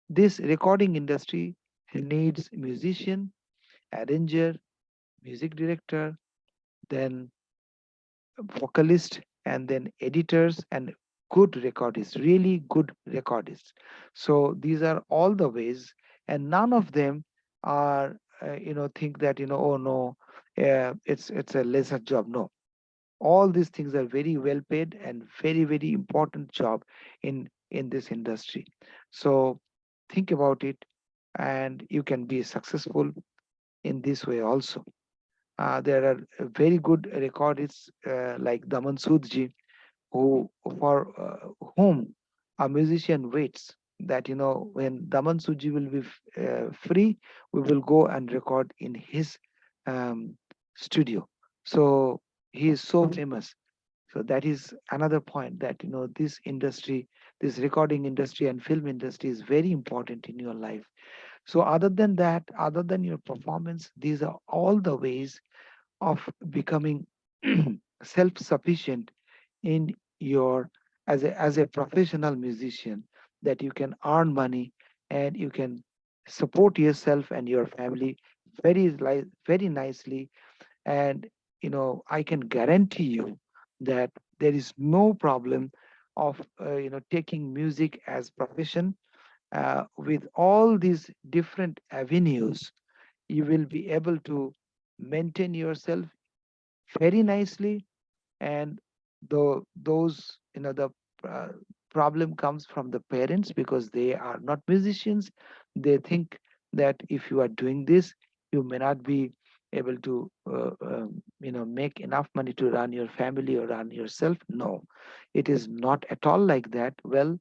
this recording industry needs musician, arranger, music director, then vocalist, and then editors, and good recordists, really good recordists. So these are all the ways, and none of them are think that oh no, it's a lesser job. No, all these things are very well paid and very very important job in this industry. So think about it, and you can be successful in this way also. There are very good recordists like Daman Soodji, who for whom a musician waits that when Daman Soodji will be free, we will go and record in his um, studio. So he is so famous. So that is another point, that this industry, this recording industry and film industry is very important in your life. So other than that, other than your performance, these are all the ways of becoming self-sufficient in your as a professional musician, that you can earn money and you can support yourself and your family very nicely. And I can guarantee you that there is no problem of taking music as profession. With all these different avenues, you will be able to maintain yourself very nicely. And those the uh, problem comes from the parents, because they are not musicians. They think that if you are doing this, you may not be able to make enough money to run your family or run yourself. No, it is not at all like that. Well,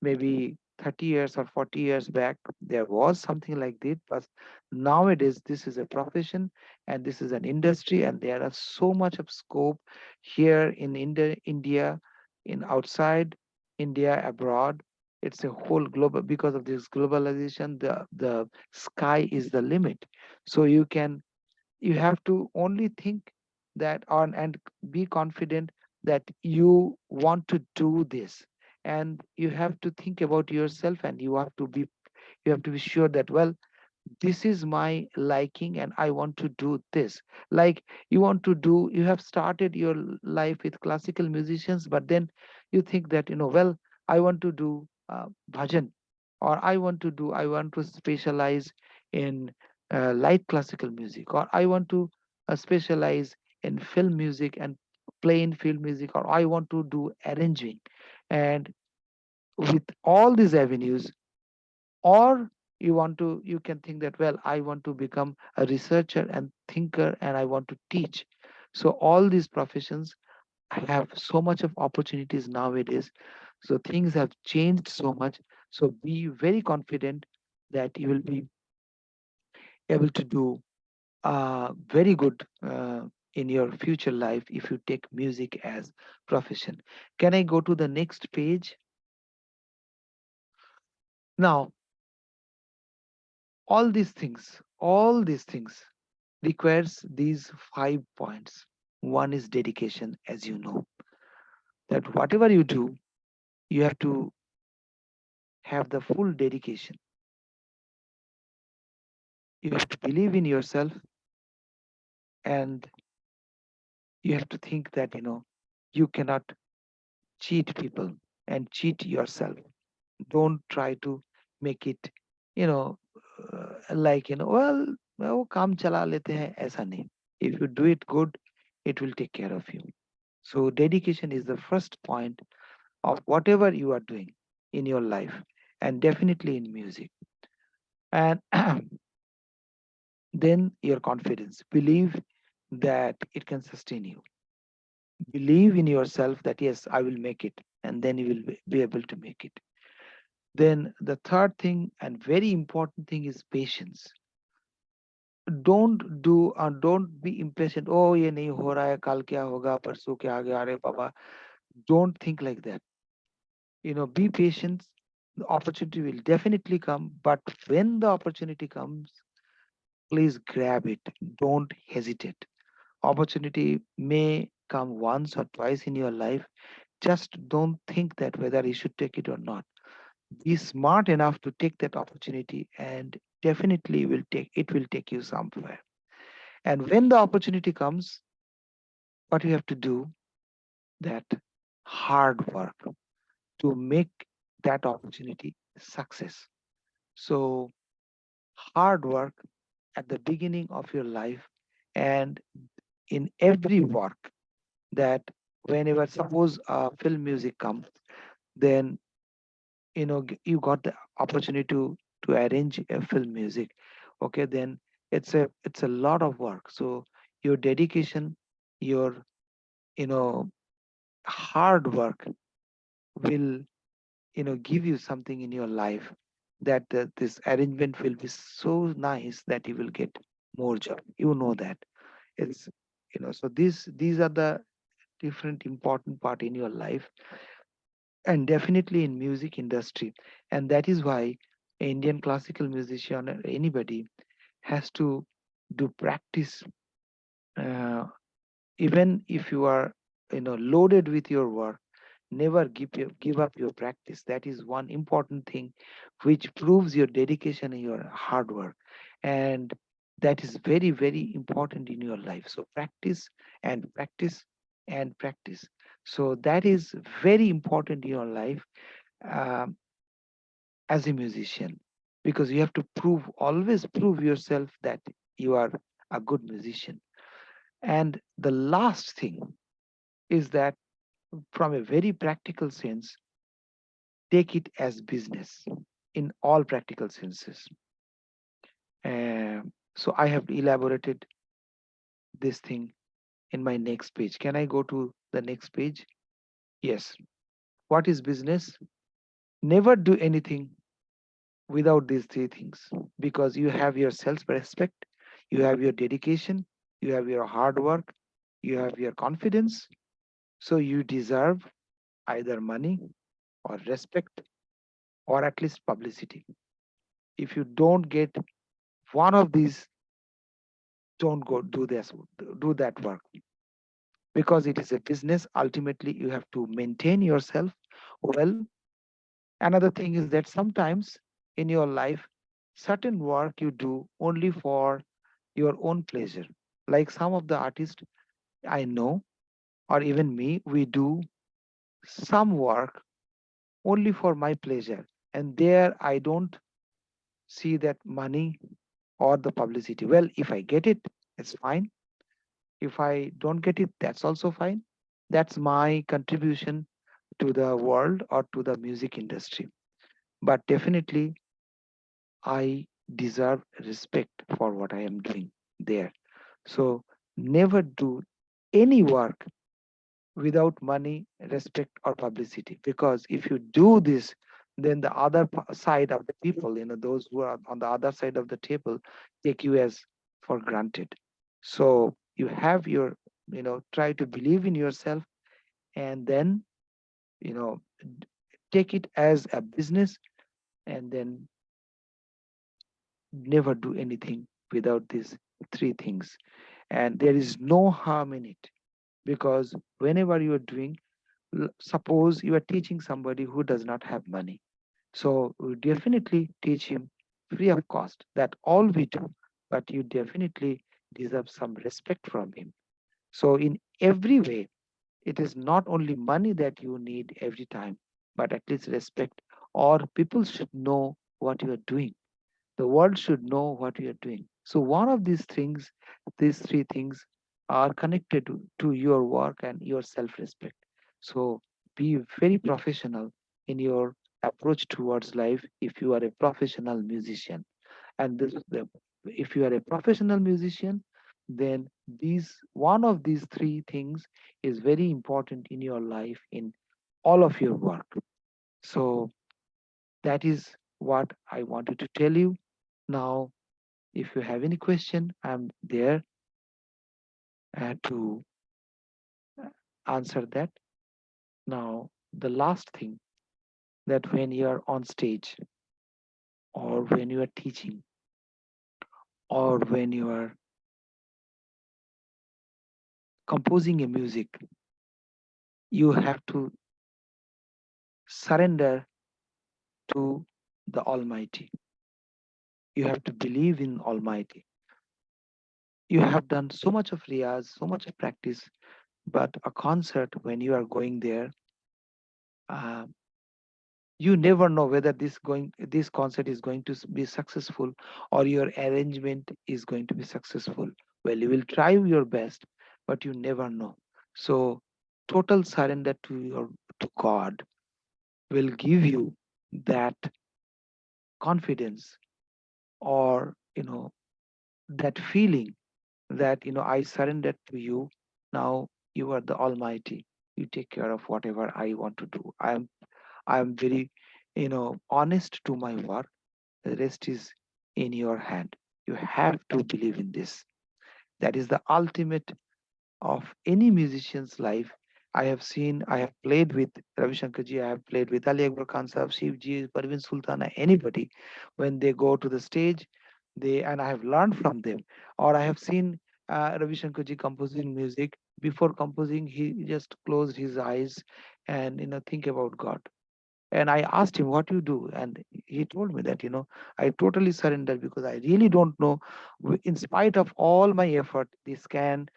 maybe 30 years or 40 years back there was something like this, but nowadays this is a profession and this is an industry, and there are so much of scope here in India, in outside India, abroad. It's a whole global, because of this globalization, the sky is the limit. So you have to only think that on, and be confident that you want to do this, and you have to think about yourself, and you have to be sure that, well, this is my liking and I want to do this. Like, you have started your life with classical musicians, but then you think that, well, I want to do bhajan, or I want to specialize in light classical music, or I want to specialize in film music and play in film music, or I want to do arranging. And with all these avenues, or you can think that, well, I want to become a researcher and thinker and I want to teach. So all these professions have so much of opportunities nowadays. So things have changed so much. So be very confident that you will be able to do very good in your future life if you take music as profession. Can I go to the next page? Now, all these things requires these 5 points. One is dedication, as you know, that whatever you do, you have to have the full dedication. You have to believe in yourself, and you have to think that, you cannot cheat people and cheat yourself. Don't try to make it, you know, like, well, वो काम चला लेते हैं, ऐसा नहीं. If you do it good, it will take care of you. So dedication is the first point of whatever you are doing in your life, and definitely in music. And then your confidence. Believe that it can sustain you. Believe in yourself that, yes, I will make it, and then you will be able to make it. Then the third thing and very important thing is patience. Don't be impatient. Oh, ये नहीं हो रहा है, कल क्या होगा, परसों क्या आ गया, अरे बाबा. Don't think like that. Be patient. The opportunity will definitely come, but when the opportunity comes, please grab it. Don't hesitate. Opportunity may come once or twice in your life. Just don't think that whether you should take it or not. Be smart enough to take that opportunity, and definitely will take you somewhere. And when the opportunity comes, what you have to do, that hard work to make that opportunity success. So hard work at the beginning of your life, and in every work, that whenever suppose film music comes, then you got the opportunity to arrange a film music. Okay, then it's a lot of work. So your dedication, your you know hard work will give you something in your life, that this arrangement will be so nice that you will get more job. That it's so these are the different important part in your life, and definitely in music industry. And that is why Indian classical musician or anybody has to do practice, uh, even if you are loaded with your work. Never give up your practice. That is one important thing which proves your dedication and your hard work, and that is very very important in your life. So practice and practice and practice. So that is very important in your life, um, as a musician, because you have to always prove yourself that you are a good musician. And the last thing is that, from a very practical sense, take it as business in all practical senses. So I have elaborated this thing in my next page. Can I go to the next page? Yes. What is business? Never do anything without these three things, because you have your self respect, you have your dedication, you have your hard work, you have your confidence. So you deserve either money or respect, or at least publicity. If you don't get one of these, don't go do that work, because it is a business. Ultimately you have to maintain yourself well. Another thing is that sometimes in your life, certain work you do only for your own pleasure. Like some of the artists I know, or even me, we do some work only for my pleasure, and there I don't see that money or the publicity. Well, if I get it, it's fine. If I don't get it, that's also fine. That's my contribution to the world or to the music industry. But definitely, I deserve respect for what I am doing there. So never do any work without money, respect, or publicity. Because if you do this, then the other side of the people, those who are on the other side of the table, take you as for granted. So you have your, try to believe in yourself, and then, you know, d- take it as a business, and then never do anything without these three things. And there is no harm in it, because whenever you are doing, suppose you are teaching somebody who does not have money, so we definitely teach him free of cost. That all we do, but you definitely deserve some respect from him. So in every way, it is not only money that you need every time, but at least respect, or people should know what you are doing. The world should know what you are doing. So one of these things, these three things, are connected to your work and your self-respect. So be very professional in your approach towards life if you are a professional musician. And if you are a professional musician, then these one of these three things is very important in your life, in all of your work. So that is what I wanted to tell you. Now, if you have any question, I'm there to answer that. Now, the last thing, that when you are on stage or when you are teaching, or when you are composing a music, you have to surrender to the Almighty. You have to believe in Almighty. You have done so much of riyaz, so much of practice, but a concert, when you are going there, uh, you never know whether this concert is going to be successful or your arrangement is going to be successful. Well, you will try your best, but you never know. So total surrender to God will give you that confidence, or that feeling that I surrendered to you. Now you are the Almighty. You take care of whatever I want to do. I am very honest to my work. The rest is in your hand. You have to believe in this. That is the ultimate of any musician's life. I have played with Ravi Shankar ji, I have played with Ali Akbar Khan Sahab, Shiv ji, Parveen Sultana, anybody. When they go to the stage, and I have learned from them. Or I have seen Ravi Shankar ji composing music. Before composing, he just closed his eyes and think about God. And I asked him, what you do? And he told me that, I totally surrender because I really don't know. In spite of all my effort, this can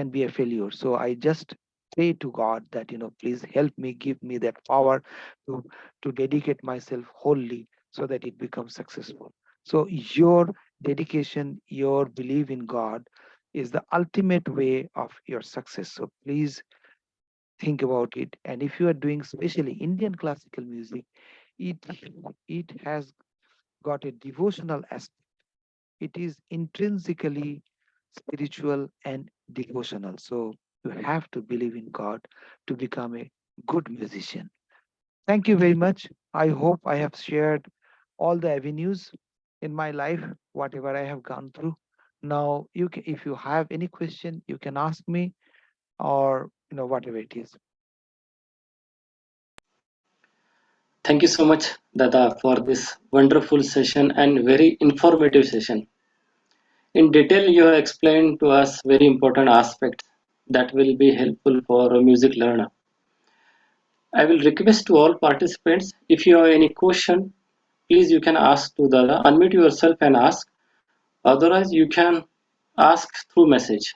be a failure. So I just pray to God that, please help me, give me that power to, to dedicate myself wholly so that it becomes successful. So your dedication, your belief in God is the ultimate way of your success. So please think about it. And if you are doing especially Indian classical music, it it has got a devotional aspect. It is intrinsically spiritual and devotional. So you have to believe in God to become a good musician. Thank you very much. I hope I have shared all the avenues in my life, whatever I have gone through. Now, if you have any question, you can ask me, or whatever it is. Thank you so much, Dada, for this wonderful session and very informative session. In detail, you have explained to us very important aspects that will be helpful for a music learner. I will request to all participants, if you have any question, please you can ask to Dada. Unmute yourself and ask. Otherwise, you can ask through message.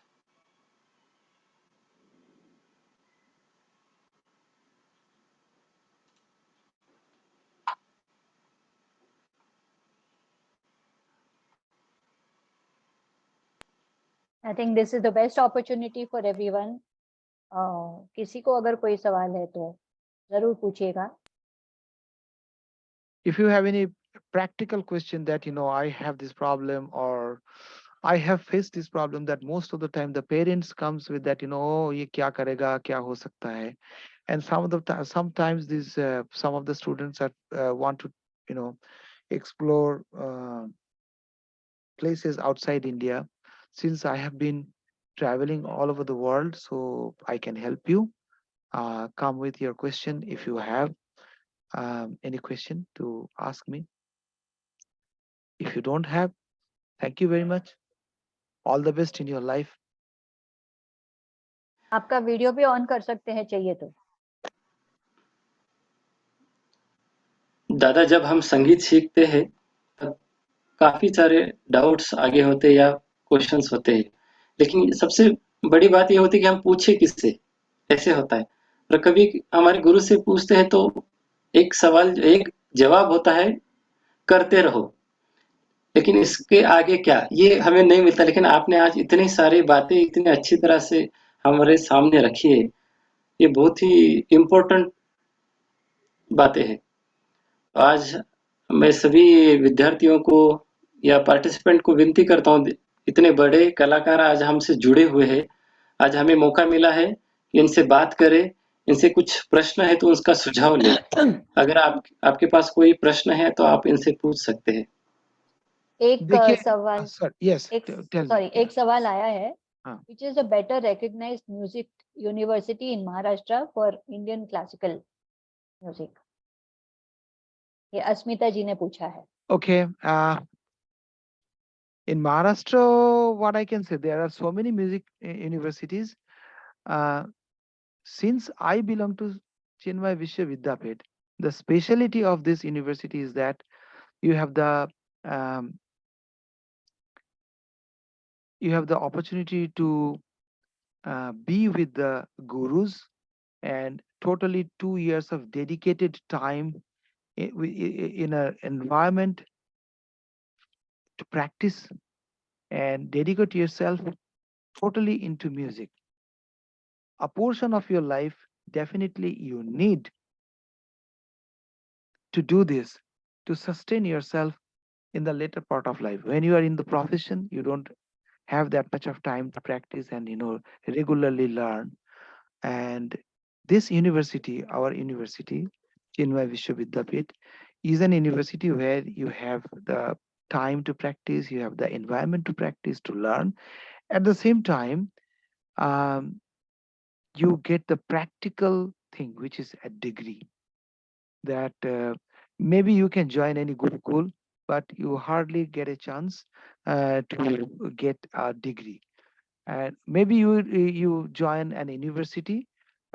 I think this is the best opportunity for everyone. किसी को अगर कोई सवाल है तो जरूर पूछिएगा. If you have any practical question that I have this problem, or I have faced this problem, that most of the time the parents comes with that, "Oh, ye kya karega, kya ho sakta hai." And sometimes these some of the students are want to explore places outside India. Since I have been traveling all over the world, so I can help you. Come with your question if you have any question to ask me. If you don't have, thank you very much. All the best in your life. आपका video भी on कर सकते हैं चाहिए तो. दादा, जब हम संगीत सीखते हैं तब काफी सारे डाउट्स आगे होते या क्वेश्चंस होते हैं, लेकिन सबसे बड़ी बात यह होती है कि हम पूछे किससे. ऐसे होता है. और कभी हमारे गुरु से पूछते हैं तो एक सवाल एक जवाब होता है, करते रहो. लेकिन इसके आगे क्या, ये हमें नहीं मिलता. लेकिन आपने आज इतनी सारी बातें इतनी अच्छी तरह से हमारे सामने रखी है. ये बहुत ही इम्पोर्टेंट बातें हैं. आज मैं सभी विद्यार्थियों को या पार्टिसिपेंट को विनती करता हूँ, इतने बड़े कलाकार आज हमसे जुड़े हुए हैं. आज हमें मौका मिला है कि इनसे बात करें, इनसे कुछ प्रश्न है तो उसका सुझाव लें. अगर आपके पास कोई प्रश्न है तो आप इनसे पूछ सकते हैं. एक सवाल yes, एक सवाल आया है. हाँ. Which is a better recognized music university in Maharashtra for Indian classical music? ये अस्मिता जी ने पूछा है. Okay. In Maharashtra, what I can say, there are so many music universities. Uh, since I belong to Chinmaya Vishwa Vidyapeeth, the speciality of this university is that you have the um, opportunity to be with the gurus, and totally 2 years of dedicated time in an environment to practice and dedicate yourself totally into music. A portion of your life, definitely you need to do this to sustain yourself in the later part of life. When you are in the profession, you don't have that much of time to practice and regularly learn. And this university, our university, Chinmaya Vishwa Vidyapeeth, is an university where you have the time to practice, you have the environment to practice, to learn. At the same time, um, you get the practical thing, which is a degree that maybe you can join any Gurukul, but you hardly get a chance to get a degree. And maybe you join an university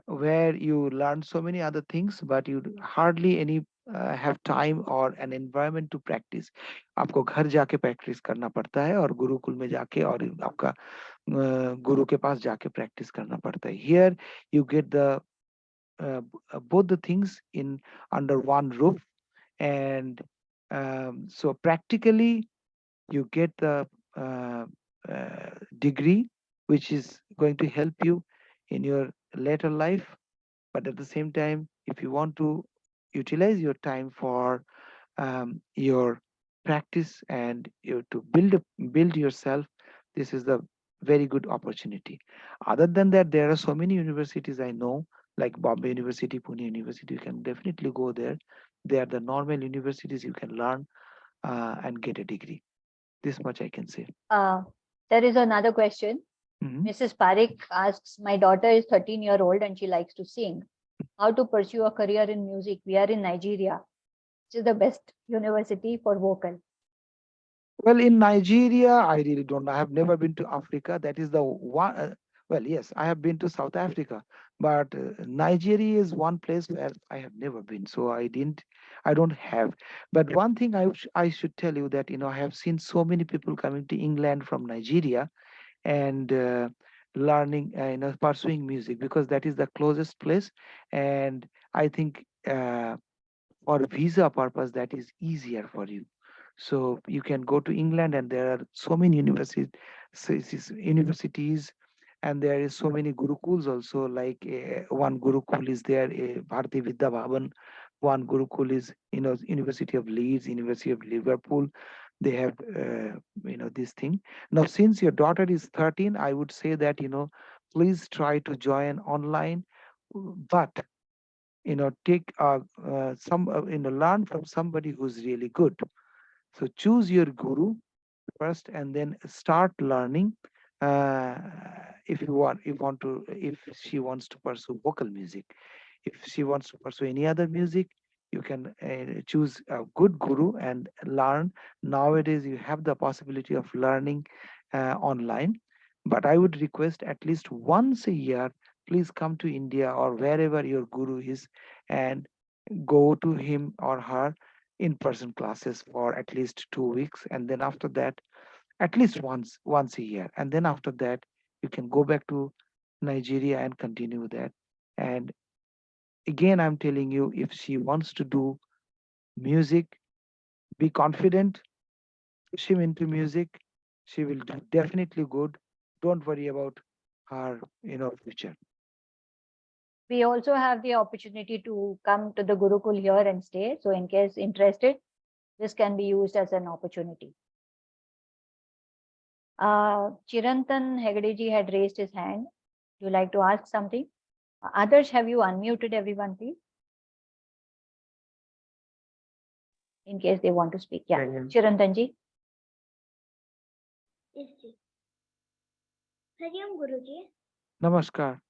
where you learn so many other things, but you hardly any have time or an environment to practice. आपको घर जाके practice करना पड़ता है और गुरुकुल में जाके और आपका गुरु के पास जाके practice करना पड़ता है. Here you get the both the things in under one roof, and so practically you get the degree which is going to help you in your later life. But at the same time, if you want to utilize your time for your practice and to build yourself, this is the very good opportunity. Other than that, there are so many universities I know, like Bombay University, Pune University. You can definitely go there. They are the normal universities. You can learn and get a degree. This much I can say. There is another question. Mrs. Parekh asks, my daughter is 13-year-old and she likes to sing. How to pursue a career in music? We are in Nigeria, which is the best university for vocal. Well, in Nigeria, I really don't know. I have never been to Africa. That is the one. Well, yes, I have been to South Africa, but Nigeria is one place where I have never been. So I don't have. But one thing I should tell you that, I have seen so many people coming to England from Nigeria and learning, pursuing music, because that is the closest place. And I think for visa purpose, that is easier for you. So you can go to England, and there are so many universities, and there is so many gurukuls also. Like one gurukul is there, Bharati Vidya Bhavan. One gurukul is, University of Leeds, University of Liverpool. They have, this thing. Now, since your daughter is 13, I would say that, please try to join online, but take some learn from somebody who's really good. So choose your guru first, and then start learning. uh, if she wants to pursue vocal music. If she wants to pursue any other music, you can choose a good guru and learn. Nowadays you have the possibility of learning online, but I would request at least once a year, please come to India or wherever your guru is, and go to him or her in-person classes for at least 2 weeks, and then after that, at least once a year, and then after that you can go back to Nigeria and continue that. And again, I'm telling you, if she wants to do music, be confident, push him into music. She will do definitely good. Don't worry about her future. We also have the opportunity to come to the Gurukul here and stay. So in case interested, this can be used as an opportunity. Chirantan Hegadeji had raised his hand. Would you like to ask something? Others, have you unmuted everyone, please? In case they want to speak. Yeah, Chirantanji. Yes, ji. Hariom Guruji. Namaskar.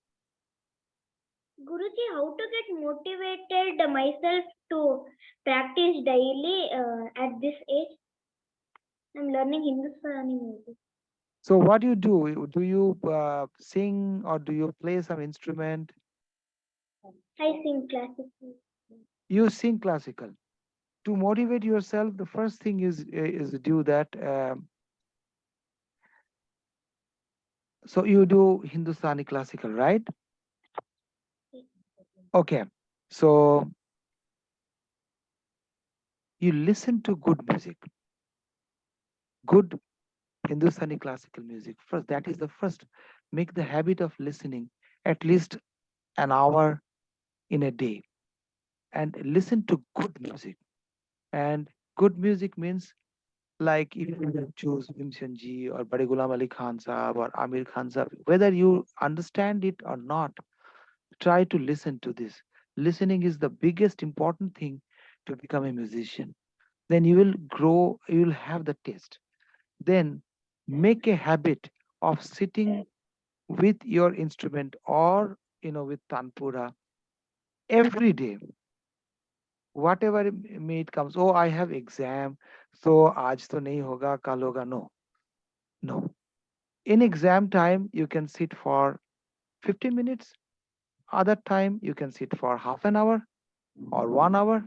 Guruji, how to get motivated myself to practice daily at this age? I'm learning Hindustani music. So what do you do? Do you sing or do you play some instrument? I sing classical. You sing classical. To motivate yourself, the first thing is do that. So you do Hindustani classical, right? Okay. So you listen to good music, good Hindustani classical music. First, that is the first. Make the habit of listening at least an hour in a day and listen to good music. And good music means like if you choose Vimshan ji or Bade Ghulam Ali Khan Saab or Amir Khan Saab, whether you understand it or not, try to listen to this. Listening is the biggest important thing to become a musician. Then you will grow, you will have the taste. Then make a habit of sitting with your instrument or with tanpura every day, whatever may it comes. Oh, I have exam, so aaj to nahi hoga, kal hoga. No, no. In exam time, you can sit for 15 minutes. Other time, you can sit for half an hour or 1 hour.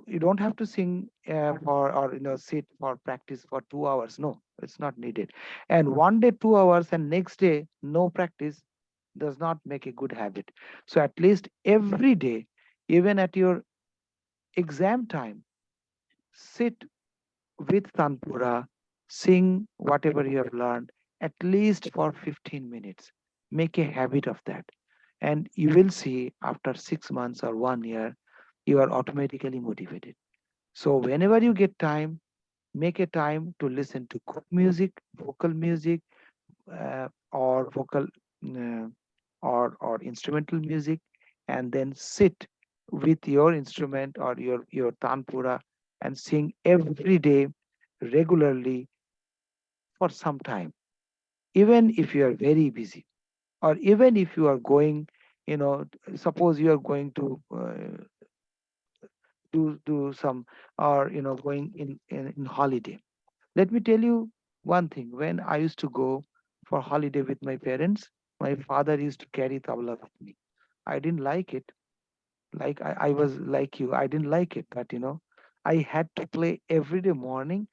You don't have to sing for or sit for practice for 2 hours. No, it's not needed. And one day 2 hours and next day no practice does not make a good habit. So at least every day, even at your exam time, sit with tanpura, sing whatever you have learned at least for 15 minutes. Make a habit of that. And you will see after 6 months or 1 year, you are automatically motivated. So whenever you get time, make a time to listen to good music, vocal music, or vocal uh, or instrumental music, and then sit with your instrument or your tanpura and sing every day regularly for some time, even if you are very busy, or even if you are going, suppose you are going to do some, or going in holiday. Let me tell you one thing. When I used to go for holiday with my parents, my father used to carry tabla with me. I didn't like it. Like I was like you, I didn't like it, but I had to play every day morning,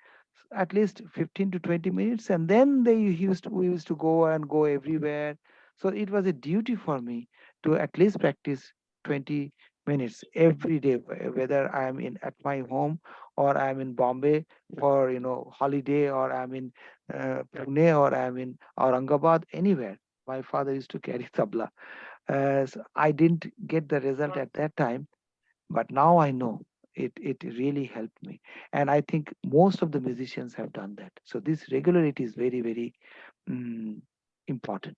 at least 15 to 20 minutes, and then we used to go everywhere. So it was a duty for me to at least practice 20 minutes every day, whether I am in at my home or I am in Bombay for holiday, or I'm in Pune, or I'm in Aurangabad, anywhere. My father used to carry tabla. So I didn't get the result at that time, but now I know it really helped me. And I think most of the musicians have done that. So this regularity is very, very mm, important.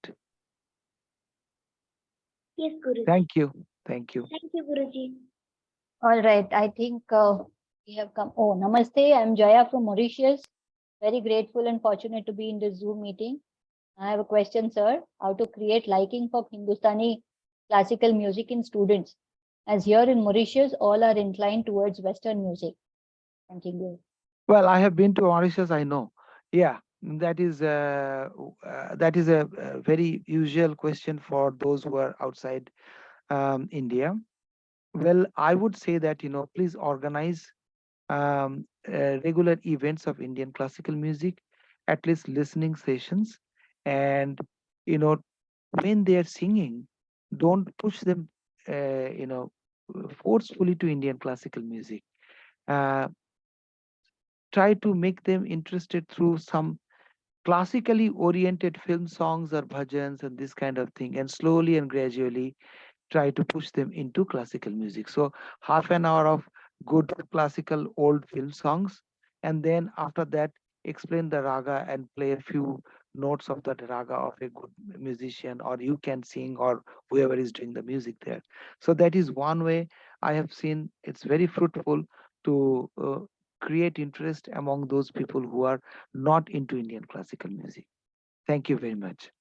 Yes, Guruji. Thank you. Thank you. Thank you, Guruji. All right, I think we have come. Oh, namaste. I'm Jaya from Mauritius. Very grateful and fortunate to be in this Zoom meeting. I have a question, sir. How to create liking for Hindustani classical music in students? As here in Mauritius, all are inclined towards Western music. Thank you. Well, I have been to Mauritius, I know. Yeah, that is a very usual question for those who are outside India. Well, I would say that please organize regular events of Indian classical music, at least listening sessions, and you know when they are singing, don't push them, forcefully to Indian classical music. Uh, Try to make them interested through some classically oriented film songs or bhajans and this kind of thing, and slowly and gradually try to push them into classical music. So half an hour of good classical old film songs, and then after that explain the raga and play a few notes of that raga of a good musician, or you can sing, or whoever is doing the music there. So that is one way I have seen it's very fruitful to create interest among those people who are not into Indian classical music. Thank you very much.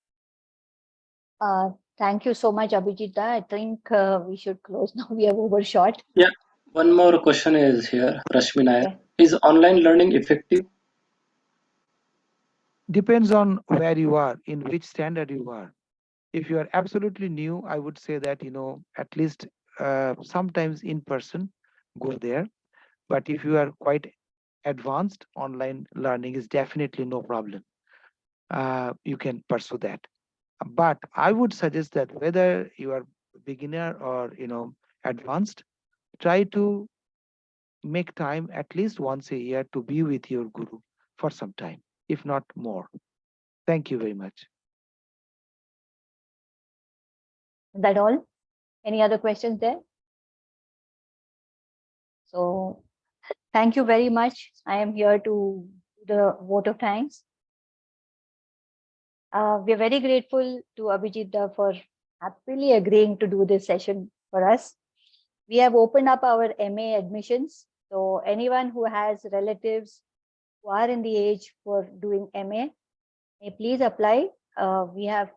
Thank you so much, Abhijit. I think we should close now. We have overshot. Yeah, one more question is here, Rashmi Nair. Okay. Is online learning effective? depends on where you are, in which standard you are. If you are absolutely new, I would say that, at least sometimes in person, go there. But if you are quite advanced, online learning is definitely no problem. You can pursue that. But I would suggest that whether you are beginner or advanced, try to make time at least once a year to be with your guru for some time, if not more. Thank you very much. Is that all? Any other questions there? So thank you very much. I am here to do the vote of thanks. We are very grateful to Abhijit for happily agreeing to do this session for us. We have opened up our MA admissions. So anyone who has relatives who are in the age for doing MA, may please apply. We have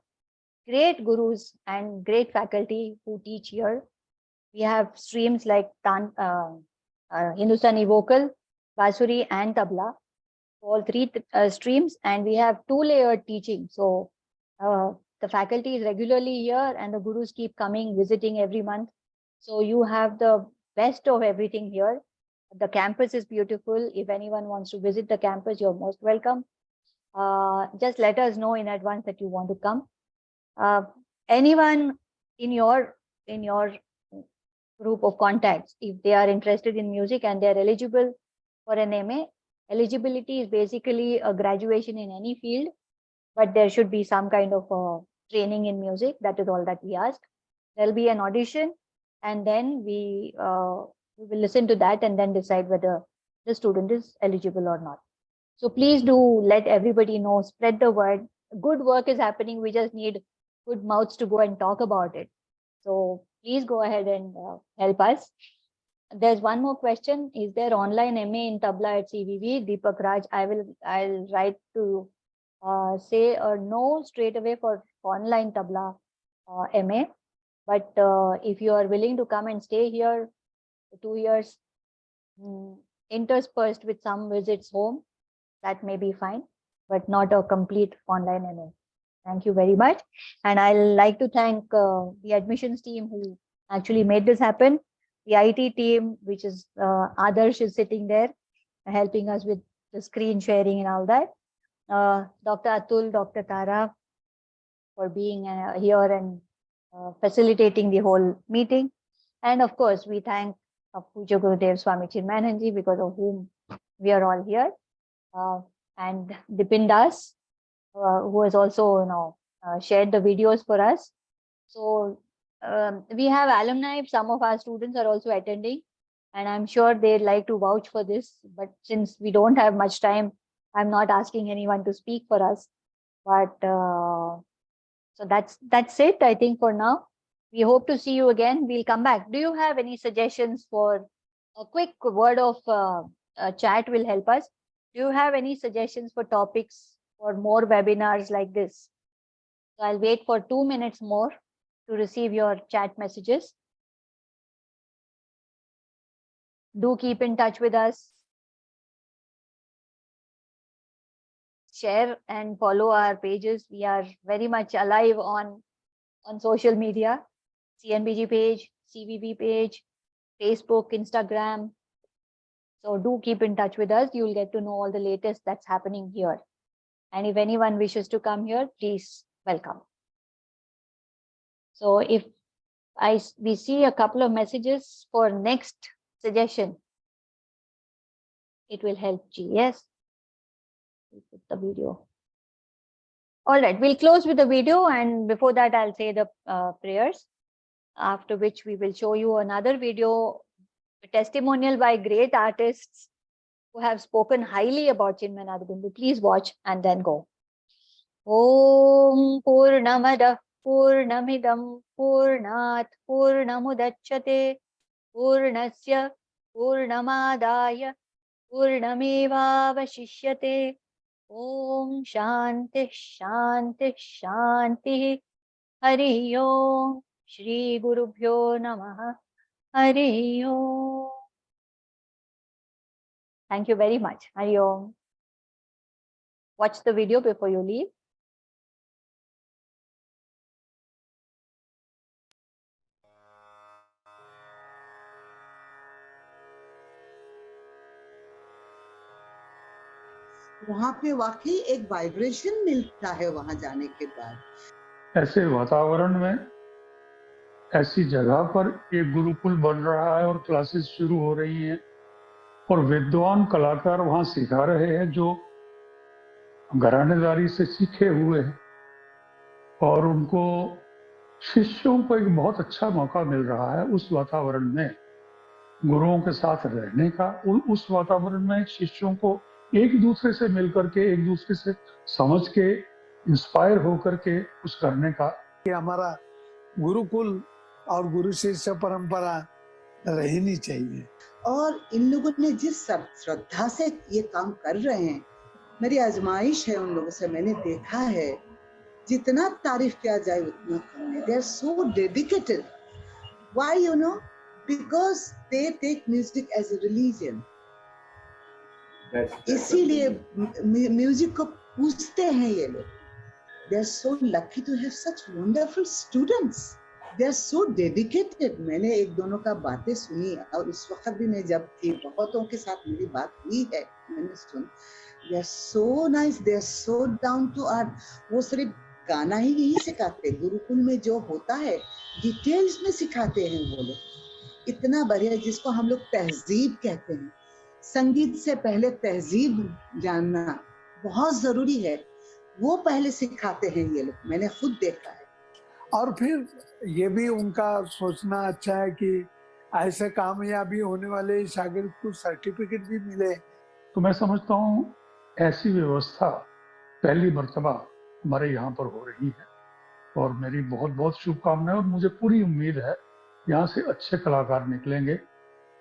great gurus and great faculty who teach here. We have streams like Hindustani vocal, Basuri and Tabla, all three streams, and we have 2-layered teaching. So the faculty is regularly here and the gurus keep coming, visiting every month. So you have the best of everything here. The campus is beautiful. If anyone wants to visit the campus, you're most welcome. Just let us know in advance that you want to come. Anyone in your group of contacts, if they are interested in music and they are eligible for an MA, eligibility is basically a graduation in any field, but there should be some kind of training in music. That is all that we ask. There'll be an audition, and then we will listen to that and then decide whether the student is eligible or not. So please do let everybody know, spread the word. Good work is happening. We just need good mouths to go and talk about it. So please go ahead and help us. There's one more question. Is there online MA in Tabla at CVV? Deepak Raj, I'll write to say no straight away for online Tabla MA. But if you are willing to come and stay here for 2 years, interspersed with some visits home, that may be fine, but not a complete online MA. Thank you very much. And I'd like to thank the admissions team who actually made this happen. The IT team, which is Adarsh is sitting there, helping us with the screen sharing and all that. Dr. Atul, Dr. Tara, for being here and facilitating the whole meeting. And of course, we thank Puja Gurudev Swami Chinmaya, because of whom we are all here. And Dipin Das, who has also shared the videos for us. So we have alumni. Some of our students are also attending, and I'm sure they'd like to vouch for this. But since we don't have much time, I'm not asking anyone to speak for us. But so that's it, I think, for now. We hope to see you again. We'll come back. Do you have any suggestions for a quick word of chat will help us? Do you have any suggestions for topics for more webinars like this? So I'll wait for 2 minutes more to receive your chat messages. Do keep in touch with us. Share and follow our pages. We are very much alive on social media. CNBG page, CVV page, Facebook, Instagram. So do keep in touch with us. You'll get to know all the latest that's happening here. And if anyone wishes to come here, please welcome. So if we see a couple of messages for next suggestion, it will help G. Yes. We'll put the video. All right, we'll close with the video, and before that, I'll say the prayers. After which we will show you another video, a testimonial by great artists who have spoken highly about Chinmaya Vishwa. Please watch and then go. Om Purnamada Purnamidam Purnat Purnamudachyate Purnasya Purnamadaya Purnamevavashishyate. Om Shanti Shanti Shanti. Hari Om. Shri Gurubhyo Namaha. Hari Om. Thank you very much. Hari Om. Watch the video before you leave. वहाँ पे वाकई एक vibration मिलता है वहाँ जाने के बाद। ऐसे वातावरण में, ऐसी जगह पर एक गुरुकुल बन रहा है और क्लासेस शुरू हो रही हैं और विद्वान कलाकार वहाँ सिखा रहे हैं जो घरानेदारी से सीखे हुए हैं, और उनको शिष्यों को एक बहुत अच्छा मौका मिल रहा है उस वातावरण में गुरुओं के साथ रहने का। उस वातावरण में शिष्यों को एक दूसरे से मिलकर के, एक दूसरे से समझ के, इंस्पायर होकर के कुछ करने का। कि हमारा गुरुकुल और गुरु शिष्य परंपरा रहनी चाहिए। और इन लोगों ने जिस श्रद्धा से ये काम कर रहे हैं, मेरी आजमाइश है उन लोगों से, मैंने देखा है जितना तारीफ किया जाए उतना कम है। They are so dedicated. Why you know? Because they take music as a religion. इसीलिए म्यूजिक को पूछते हैं ये लोग। They are so lucky to have such wonderful students. They are so dedicated. मैंने एक दोनों का बातें सुनी और उस वक्त भी मैं जब थी, बहुतों के साथ मेरी बात हुई है, मैंने सुन। They are so nice. They are so down to earth. वो सिर्फ गाना ही नहीं सिखाते, गुरुकुल में जो होता है डिटेल्स में सिखाते हैं वो लोग। इतना बढ़िया, जिसको हम लोग तहजीब कहते हैं। संगीत से पहले तहजीब जानना बहुत जरूरी है, वो पहले सिखाते हैं ये लोग, मैंने खुद देखा है। और फिर ये भी उनका सोचना अच्छा है कि ऐसे कामयाबी होने वाले शागिर्द को सर्टिफिकेट भी मिले। तो मैं समझता हूँ ऐसी व्यवस्था पहली मर्तबा हमारे यहाँ पर हो रही है, और मेरी बहुत बहुत शुभकामनाएं, और मुझे पूरी उम्मीद है यहाँ से अच्छे कलाकार निकलेंगे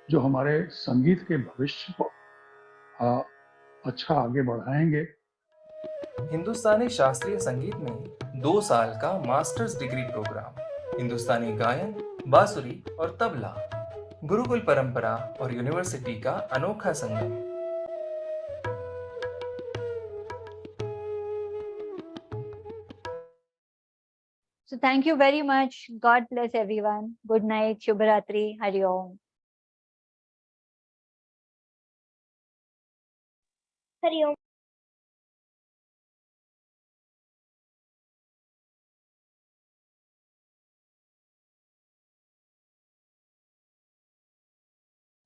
जो हमारे संगीत के भविष्य को अच्छा आगे बढ़ाएंगे। हिंदुस्तानी शास्त्रीय संगीत में 2 साल का मास्टर्स डिग्री प्रोग्राम, हिंदुस्तानी गायन, बांसुरी और तबला, गुरुकुल परंपरा और यूनिवर्सिटी का अनोखा संगम। So thank you very much. God bless everyone. Good night. Shubhratri. Hari Om. Hari Om.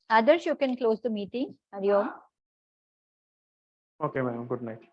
Adarsh, you can close the meeting. Hari Om. Okay, ma'am. Good night.